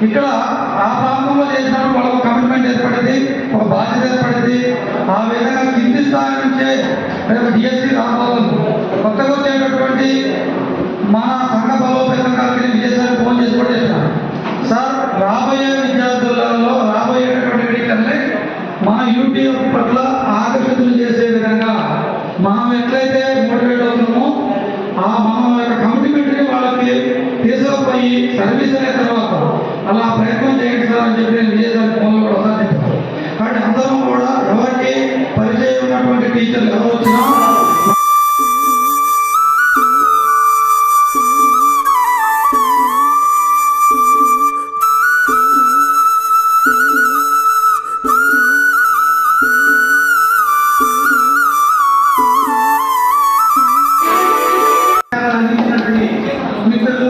[SPEAKER 8] ఇక్కడ ఆ ప్రాంతంలో చేసినప్పుడు వాళ్ళకు కమిట్మెంట్ ఏర్పడింది, ఒక బాధ్యత ఏర్పడింది. ఆ విధంగా కింది స్థాయి నుంచే రేపు డిఎస్సీ రాబోతుంది. కొత్తగా వచ్చేటటువంటి మన సంఘ బలోపేతం కలిగిన విజయసారి ఫోన్ చేసి కూడా చెప్పినారు, సార్ రాబోయే విద్యార్థులలో రాబోయేటటువంటి టీచర్ని మన యూటీఎఫ్ పట్ల ఆకర్షితులు చేసే విధంగా మనం ఎట్లయితే మోటివేట్ అవుతున్నామో ఆ మనం యొక్క కమిట్మెంట్ని వాళ్ళకి తీసుకుపోయి సర్వీస్ అనే తర్వాత అలా ప్రయత్నం చేయండి సార్ అని చెప్పి నేను విజయసారి ఫోన్లో కూడా ఒకసారి చెప్పాను. కాబట్టి అందరం కూడా ఎవరికి పరిచయం ఉన్నటువంటి టీచర్లు ఎవరు వచ్చినా
[SPEAKER 1] మిత్రులు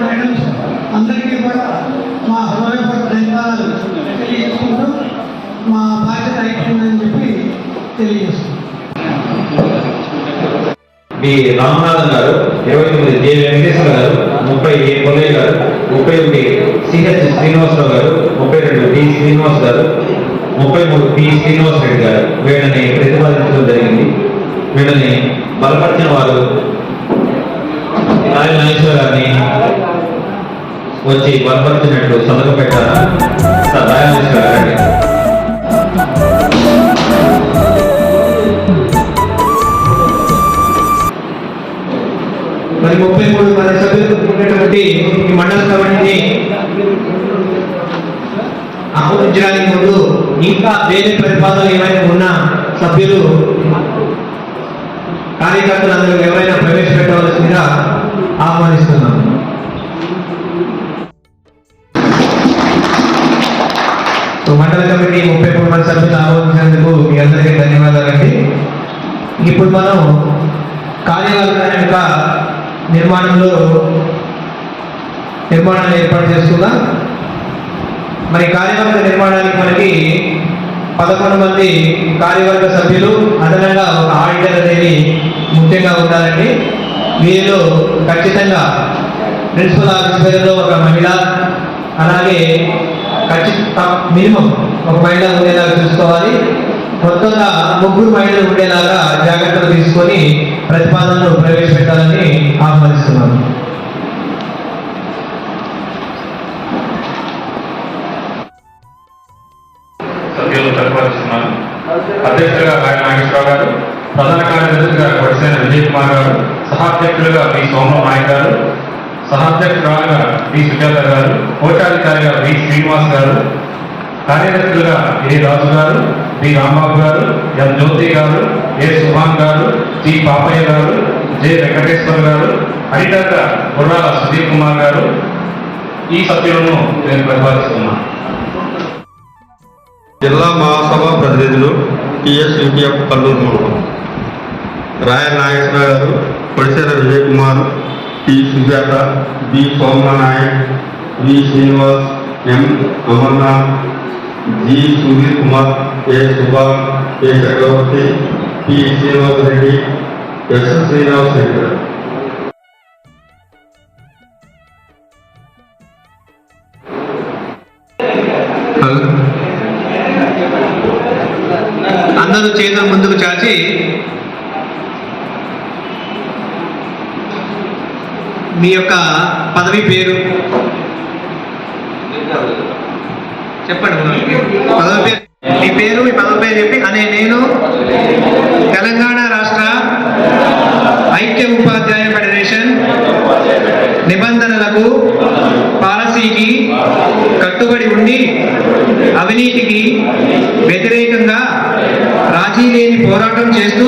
[SPEAKER 1] మేడమ్స్ అందరికీ కూడా మా హృదయపూర్వక ధన్యవాదాలు తెలియజేసుకుంటూ మా బాధ్యత అయిపోయిందని చెప్పి తెలియజేస్తున్నాం.
[SPEAKER 7] బి రామనాథన్ గారు, 29 జె వెంకటేశ్వర గారు, 30 ఏ కొల్లయ్య గారు, 31 సిహెచ్ శ్రీనివాసరావు గారు, 32 డి శ్రీనివాస్ గారు, 33 పి శ్రీనివాస్ రెడ్డి గారు వీళ్ళని ప్రతిపాదించడం జరిగింది. వీళ్ళని బలపరిచిన వారు రాయల నాగేశ్వర గారిని వచ్చి బలపరిచినట్లు సంతకం పెట్టారు. రాయల నాగేశ్వర గారిని
[SPEAKER 6] మరి 33 మంది సభ్యులు ఉన్నటువంటి ఈ మండల కమిటీని ఆమోదించడానికి ముందు ఇంకా వేరే ప్రతిపాదనలు ఏమైనా ఉన్న సభ్యులు కార్యకర్తలందరూ ఎవరైనా ప్రవేశపెట్టవలసిందిగా ఆహ్వానిస్తున్నాను. మండల కమిటీ 33 మంది సభ్యులు ఆహ్వానించినందుకు మీ అందరికీ ధన్యవాదాలండి. ఇప్పుడు మనం కార్యాలయం యొక్క నిర్మాణాలు ఏర్పాటు చేస్తుందా. మరి కార్యవర్గ నిర్మాణానికి మనకి 11 మంది కార్యవర్గ సభ్యులు, అదనంగా ఒక ఆడిటర్ అనేది ముఖ్యంగా ఉండాలండి. వీరిలో ఖచ్చితంగా ప్రిన్సిపల్ ఆఫీసర్లో ఒక మహిళ, అలాగే మినిమం ఒక మహిళ ఉండేలాగా చూసుకోవాలి. మొత్తంగా 3 మహిళలు ఉండేలాగా జాగ్రత్తలు తీసుకొని ప్రతిపాదనలు ప్రవేశపెట్టాలని ఆహ్వానిస్తున్నాను.
[SPEAKER 2] గారు, సహాధ్యక్షులుగా వి సోమనాయక్ గారు, సహాధ్యక్షురాలుగా వి సుజాత గారు, కోశాధికారిగా వి శ్రీనివాస్ గారు, కార్యదర్శులుగా ఏ రాజు గారు, బి రాంబాబు గారు, ఎం జ్యోతి గారు, ఏ సుభాన్ గారు, జి పాపయ్య గారు, జె వెంకటేశ్వర్ గారు, అడిటర్గా గుర్రాల సుధీర్ కుమార్ గారు, ఈ సభ్యులను నేను ప్రతిపాదిస్తున్నాను.
[SPEAKER 9] జిల్లా మహాసభ ప్రతినిధులు టిఎస్ యూపీఎఫ్ కల్లూరు మండలం రాయల నాగేశ్వర గారు, పొడిసేర విజయ్ కుమార్, టి సుజాత, బి సోమనాయక్, వి శ్రీనివాస్, ఎం అమర్నాథ్, జి సుధీర్ కుమార్, ఏ సుభాన్, ఏ చక్రవర్తి, పి శ్రీనివాస్ రెడ్డి, ఎస్ శ్రీనివాస్ రెడ్డి గారు.
[SPEAKER 6] అందరూ చేతులు ముందుకు చాచి మీ యొక్క పదవి పేరు చెప్పండి. పదవి పేరు, మీ పేరు, మీ పదవి పేరు చెప్పి అనే నేను తెలంగాణ రాష్ట్ర ఐక్య ఉపాధ్యాయ ఫెడరేషన్ నిబంధనలకు పాలసీకి కట్టుబడి ఉండి అవినీతికి వ్యతిరేకంగా రాజీ లేని పోరాటం చేస్తూ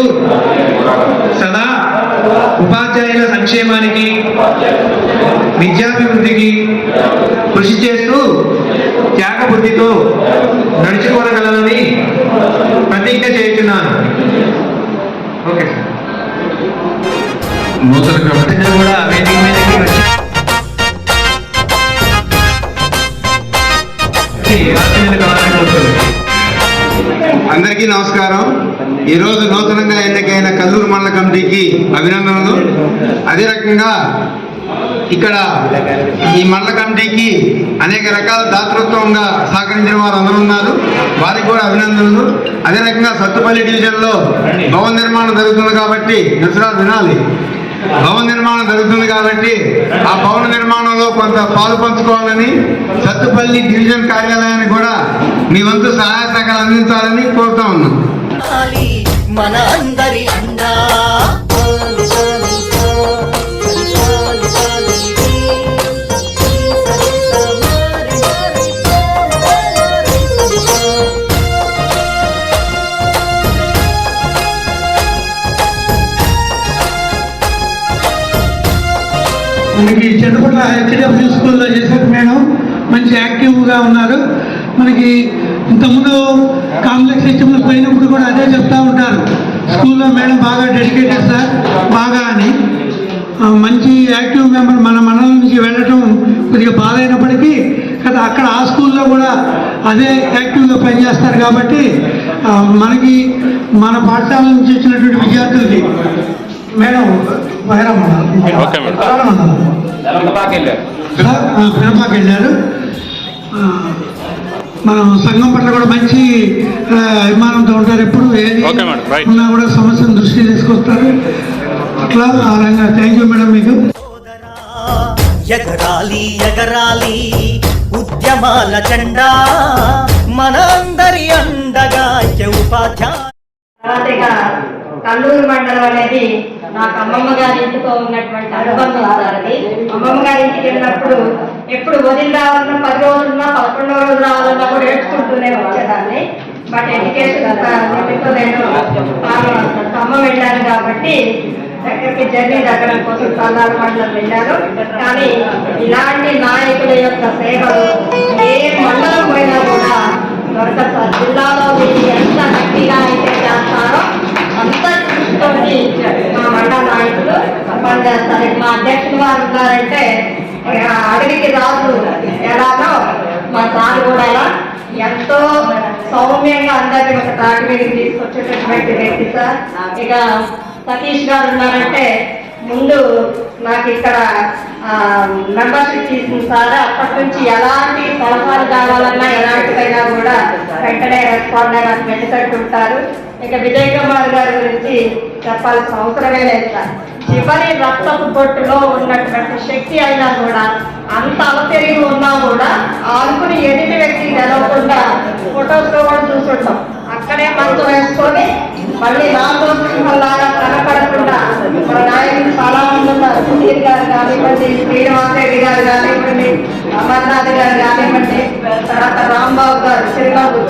[SPEAKER 6] సదా ఉపాధ్యాయుల సంక్షేమానికి విద్యాభివృద్ధికి కృషి చేస్తూ త్యాగబుద్ధితో నడుచుకోగలనని ప్రతిజ్ఞ చేస్తున్నాను. Okay sir.
[SPEAKER 9] నూతన కమిటీ
[SPEAKER 6] కూడా వేదిక మీదకి వచ్చి
[SPEAKER 9] అందరికీ నమస్కారం. ఈరోజు నూతనంగా ఎన్నికైన కల్లూరు మండల కమిటీకి అభినందనలు. అదే రకంగా ఇక్కడ ఈ మండల కమిటీకి అనేక రకాల దాతృత్వంగా సహకరించిన వారు అందరూ ఉన్నారు, వారికి కూడా అభినందనలు. అదే రకంగా సత్తుపల్లి డివిజన్లో భవన నిర్మాణం జరుగుతుంది కాబట్టి భవన నిర్మాణం జరుగుతుంది కాబట్టి ఆ భవన నిర్మాణంలో కొంత పాలు పంచుకోవాలని, సత్తుపల్లి డివిజన్ కార్యాలయానికి కూడా మీ వంతు సహాయ సహకారాలు అందించాలని కోరుతా ఉన్నాం.
[SPEAKER 4] మన అందరి అండా
[SPEAKER 1] మనకి చెన్నపట్ల హెచ్డిఎఫ్ స్కూల్లో చేశారు మేడం, మంచి యాక్టివ్గా ఉన్నారు. మనకి ఇంతకుముందు కాంప్లెక్స్ హెచ్ఎంఎస్ పోయినప్పుడు కూడా అదే చెప్తా ఉంటారు, స్కూల్లో మేడం బాగా డెడికేటెడ్ సార్ బాగా అని. మంచి యాక్టివ్ మెంబర్ మన మండలం నుంచి వెళ్ళటం కొద్దిగా బాధ అయినప్పటికీ కదా అక్కడ ఆ స్కూల్లో కూడా అదే యాక్టివ్గా పనిచేస్తారు కాబట్టి మనకి మన పాఠశాల నుంచి వచ్చినటువంటి విద్యార్థులకి మేడం పెనపాకి వెళ్ళారు. మనం సంఘం పట్ల కూడా మంచి అభిమానంతో ఉంటారు, ఎప్పుడు ఏది ఉన్నా కూడా సమస్యను దృష్టి తీసుకొస్తారు. అట్లా ఆ రంగా థ్యాంక్ యూ మేడం మీకు.
[SPEAKER 4] ఎగరాలి ఎగరాలి ఉద్యమాల జెండా మన అందరి అండగా ఉపాధ్యాయ.
[SPEAKER 13] కల్లూరు మండలం అనేది నాకు అమ్మమ్మ గారి ఇంటితో ఉన్నటువంటి అనుబంధం సార్. అది అమ్మమ్మ గారి ఇంటికి వెళ్ళినప్పుడు ఎప్పుడు వదిలి రావాలన్నా 10 రోజులున్నా 11వ రోజు రావాలన్నా కూడా ఏడ్చుకుంటూనే వచ్చేదాన్ని. బట్ ఎడ్యుకేషన్ నిమిత్తం నేను ఖమ్మం వెళ్ళాను కాబట్టి దగ్గరికి జర్నీ దగ్గర కోసం కల్లూరు మండలం వెళ్ళాను. కానీ ఇలాంటి నాయకుల యొక్క సేవలు ఏ మండలం పోయినా కూడా దొరకదు సార్. జిల్లాలో వీళ్ళు ఎంత గట్టిగా అయితే చేస్తారో అంత దృష్టితో మా మండల నాయకులు పనిచేస్తారు. మా అధ్యక్షులు వారు ఉన్నారంటే అడవికి రాజు ఎలాగో మా సార్ కూడా ఎంతో సౌమ్యంగా అందరినీ ఒక తాటి మీదకి తీసుకొచ్చేటటువంటి వ్యక్తి సార్. ఇక సతీష్ గారు ఉన్నారంటే ముందు నాకు ఇక్కడ మెంబర్షిప్ తీసుకున్న సార్ అప్పటి నుంచి ఎలాంటి సలహాలు కావాలన్నా ఎలాంటివైనా కూడా వెంటనే రెస్పాండ్ అయ్యి వెంటబెట్టుంటారు. ఇక విజయ్ కుమార్ గారి గురించి చెప్పాల్సిన అవసరమే లేదు సార్. చివరి రక్తపు బొట్టులో ఉన్నటువంటి శక్తి అయినా కూడా అంత అవతరిగి ఉన్నా కూడా ఆనుకుని ఎదుటి వ్యక్తి తెలవకుండా ఫొటోస్ లో కూడా చూస్తుంటాం. అక్కడే మంచు వేసుకొని మళ్ళీ నాలుగోలాగా కనపడకుండా మన నాయకులు చాలా మంది ఉన్నారు. సుధీర్ గారు కానివ్వండి, శ్రీనివాసరెడ్డి గారు కానివ్వండి, అమర్నాథ్ గారు కానివ్వండి, తర్వాత రాంబాబు గారు చిరునవ్వు,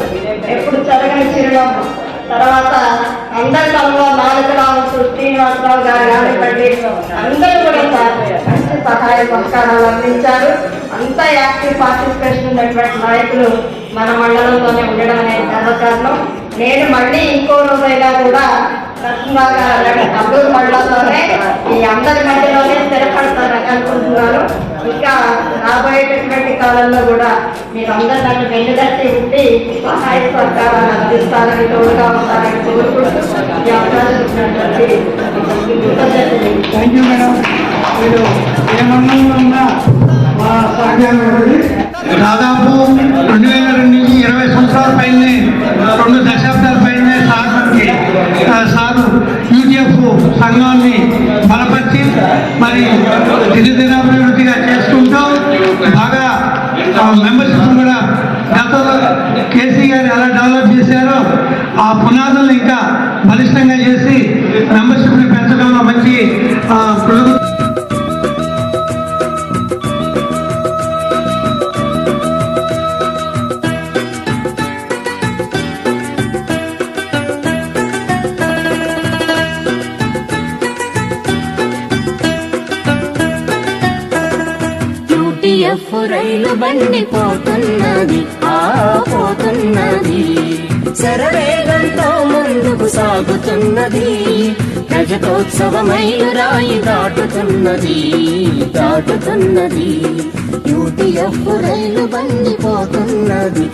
[SPEAKER 13] ఎప్పుడు చదవని చిరునవ్వు, తర్వాత అందరి తమలో నాలుగురావు శ్రీనివాసరావు గారు కానివ్వండి, అందరూ కూడా మంచి సహాయ సహకారాలు అందించారు. అంతా యాక్టివ్ పార్టిసిపేషన్ ఉన్నటువంటి నాయకులు మన మండలంలోనే ఉండడం అనేది గర్వకారణం. నేను మళ్ళీ ఇంకో రోజైనా కూడా నరసింహగా కల్లూరు మండలంలోనే ఈ అందరి మధ్యలోనే స్థిరపడతానని అనుకుంటున్నాను. ఇంకా రాబోయేటటువంటి కాలంలో కూడా మీరు అందరూ నన్ను వెన్నుదట్టి ఉండి సహాయ సహకారాలు అందిస్తారని, తోడుగా ఉంటారని కోరుకుంటూ ఈ అవకాశం ఇచ్చినటువంటి కృతజ్ఞతలు.
[SPEAKER 1] Thank you madam. మీరు ఏ మండలంలో ఉన్నా మా సహకారం దాదాపు 2002 నుంచి 20 సంవత్సరాల పైనే, 2 దశాబ్దాల పైనే సారు యూటీఎఫ్ సంఘాన్ని బలపరిచి మరి దినదినాభివృద్ధిగా చేసుకుంటూ బాగా మెంబర్షిప్ కూడా గతంలో కేసీ గారు ఎలా డెవలప్ చేశారో ఆ పునాదులను ఇంకా బలిష్టంగా చేసి మెంబర్షిప్ని పెంచడంలో మంచి
[SPEAKER 5] యూటీఎఫ్ రైలు బండి పోతున్నది, పోతున్నది, శరవేగంతో ముందుకు సాగుతున్నది, రజతోత్సవమైలు రాయి దాటుతున్నది, దాటుతున్నది. యూటీఎఫ్ రైలు బండి పోతున్నది,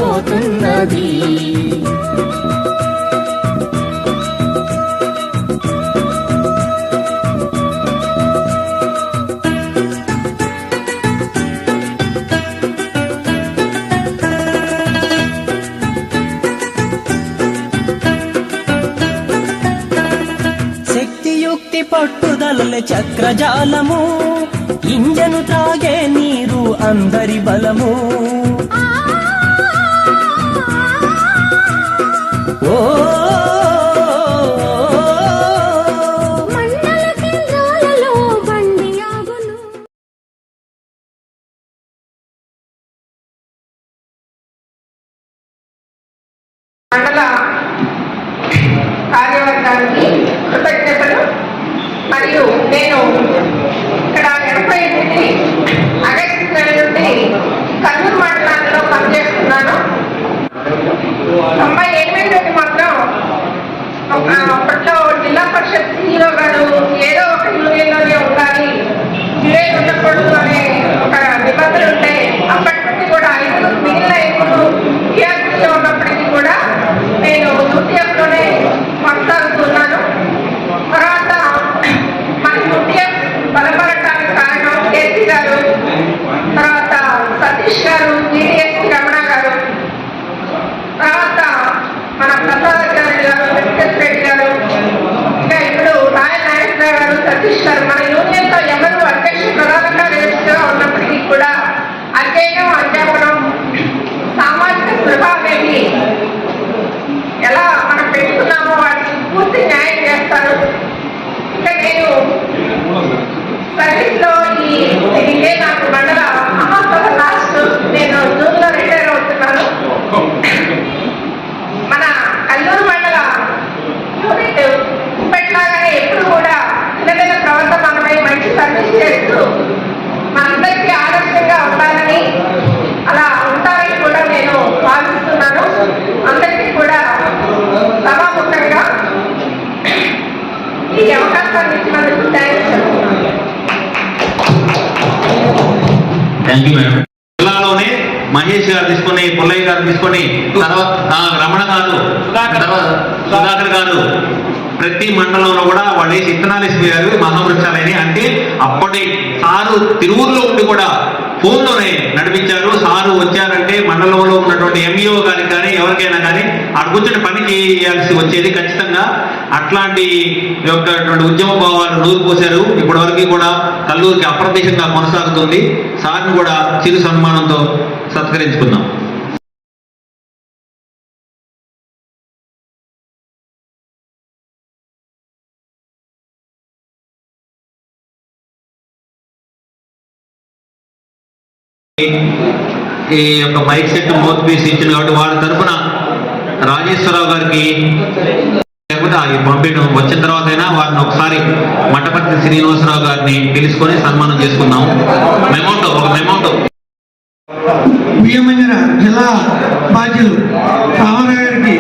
[SPEAKER 5] పోతున్నది.
[SPEAKER 4] పట్టుదల చక్రజాలము, ఇంజను త్రాగే నీరు అందరి బలము. ఓ
[SPEAKER 5] మండల కేంద్రాలలో బండి ఆగును.
[SPEAKER 13] మండల కార్యవర్గానికి కృతజ్ఞతలు. మరియు నేను ఇక్కడ 88 ఆగస్టు నెల నుండి కల్లూరు మండలంలో పనిచేస్తున్నాను. 98 నుండి మాత్రం అప్పట్లో జిల్లా పరిషత్ CEO గారు ఏదో ఒక యూనియన్లోనే ఉండాలి, యూనియన్ ఉండకూడదు అనే ఒక నిబంధనలు ఉంటే అప్పటి నుండి కూడా మిగిలిన 5 టీఆర్పీలో ఉన్నప్పటికీ కూడా నేను యూటీఎఫ్లోనే కొనసాగుతున్నాను. తర్వాత మన యూటీఎఫ్ బలపడటానికి కారణం కేసీ గారు, తర్వాత సతీష్ గారు, జీడీఎస్పీ రమణ గారు, తర్వాత మన ప్రసాదాచార్య గారు, వెంకటరెడ్డి గారు, ఇంకా ఇప్పుడు రాయల్ నాగేశ్వర గారు, సతీష్ గారు. మన యూనియన్లో ఎవరు అధ్యక్ష ప్రధాన కార్యదర్శిగా ఉన్నప్పటికీ కూడా అధ్యయనం, అధ్యాపనం, సామాజిక స్పృహ అనేది ఎలా మనం పెట్టుకున్నామో వాటికి పూర్తి న్యాయం చేస్తారు. ఇంకా నేను సర్వీస్ లో ఇదే నాకు మండల మహాసభ లాస్ట్, నేను జూన్లో రిటైర్ అవుతున్నాను. మన కల్లూరు మండల యూనిట్ ఇప్పట్లాగానే ఎప్పుడు కూడా చిన్నదైన ప్రవర్తమానమై మంచి సర్వీస్ చేస్తూ మనందరికీ ఆదర్శంగా ఉండాలని, అలా ఉంటారని కూడా నేను భావిస్తున్నాను. అందరికీ కూడా సభాముఖంగా ఈ అవకాశాన్ని ఇచ్చినందుకు
[SPEAKER 7] థ్యాంక్ యూ మేడం. జిల్లాలోనే మహేష్ గారు తీసుకొని, పుల్లయ్య గారు తీసుకొని, తర్వాత రమణ గారు, సుధాకర్ గారు, ప్రతి మండలంలో కూడా వాళ్ళు వేసి ఇత్తనాలు వేసిపోయారు మహావృక్షాలని. అంటే అప్పటి సారు తిరువురులో ఉండి కూడా ఫోన్లోనే నడిపించారు. సారు వచ్చారంటే మండలంలో ఉన్నటువంటి ఎంఈఓ గారికి కానీ ఎవరికైనా కానీ అక్కడ కూర్చొని పని చేయాల్సి వచ్చేది ఖచ్చితంగా. అట్లాంటి యొక్కటువంటి ఉద్యమ భావాలు నూరు పోశారు. ఇప్పటి వరకు కూడా కల్లూరుకి అప్రత్యక్షంగా కొనసాగుతుంది. సార్ని కూడా చిరు సన్మానంతో సత్కరించుకుందాం. ఈ యొక్క మైక్ సెట్ మౌత్ పీస్ ఇచ్చింది కాబట్టి వారి తరఫున రాజేశ్వరరావు గారికి లేకపోతే అది పంపిణీ వచ్చిన తర్వాత అయినా వారిని ఒకసారి మట్టపర్తి శ్రీనివాసరావు గారిని పిలుచుకొని సన్మానం చేసుకుందాం. మెమోటో, ఒక మెమోటో.
[SPEAKER 1] బియ్యమంజన జిల్లా బాధ్యులు రామారావు గారికి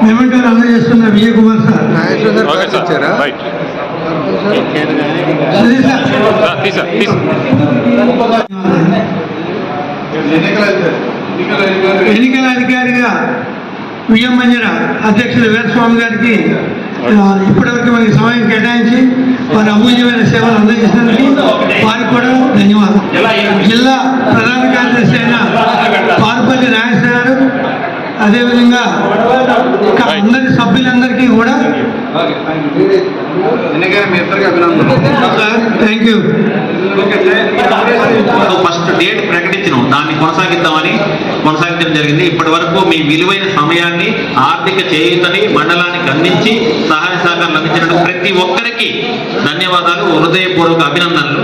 [SPEAKER 1] మెమెంటోలు అందజేస్తున్న విజయ్ కుమార్ సార్. ఎన్నికల అధికారిగా బియ్యమంజన అధ్యక్షులు వీరస్వామి గారికి ఇప్పటివరకు మనకి సమయం కేటాయించి వారి అమూల్యమైన సేవలు అందజేసినందుకు వారికి కూడా ధన్యవాదాలు. జిల్లా ప్రధాన కార్యదర్శి అయిన పారుపల్లి నాగేశ్వర గారు, అదేవిధంగా అందరి సభ్యులందరికీ కూడా థ్యాంక్ యూ.
[SPEAKER 7] ఫస్ట్ డేట్ ప్రకటించడం, దాన్ని కొనసాగించడం జరిగింది. ఇప్పటి వరకు మీ విలువైన సమయాన్ని, ఆర్థిక చేయూతని మండలానికి అందించి సహాయ సహకారాలు అందించినట్టు ప్రతి ఒక్కరికి ధన్యవాదాలు, హృదయపూర్వక అభినందనలు.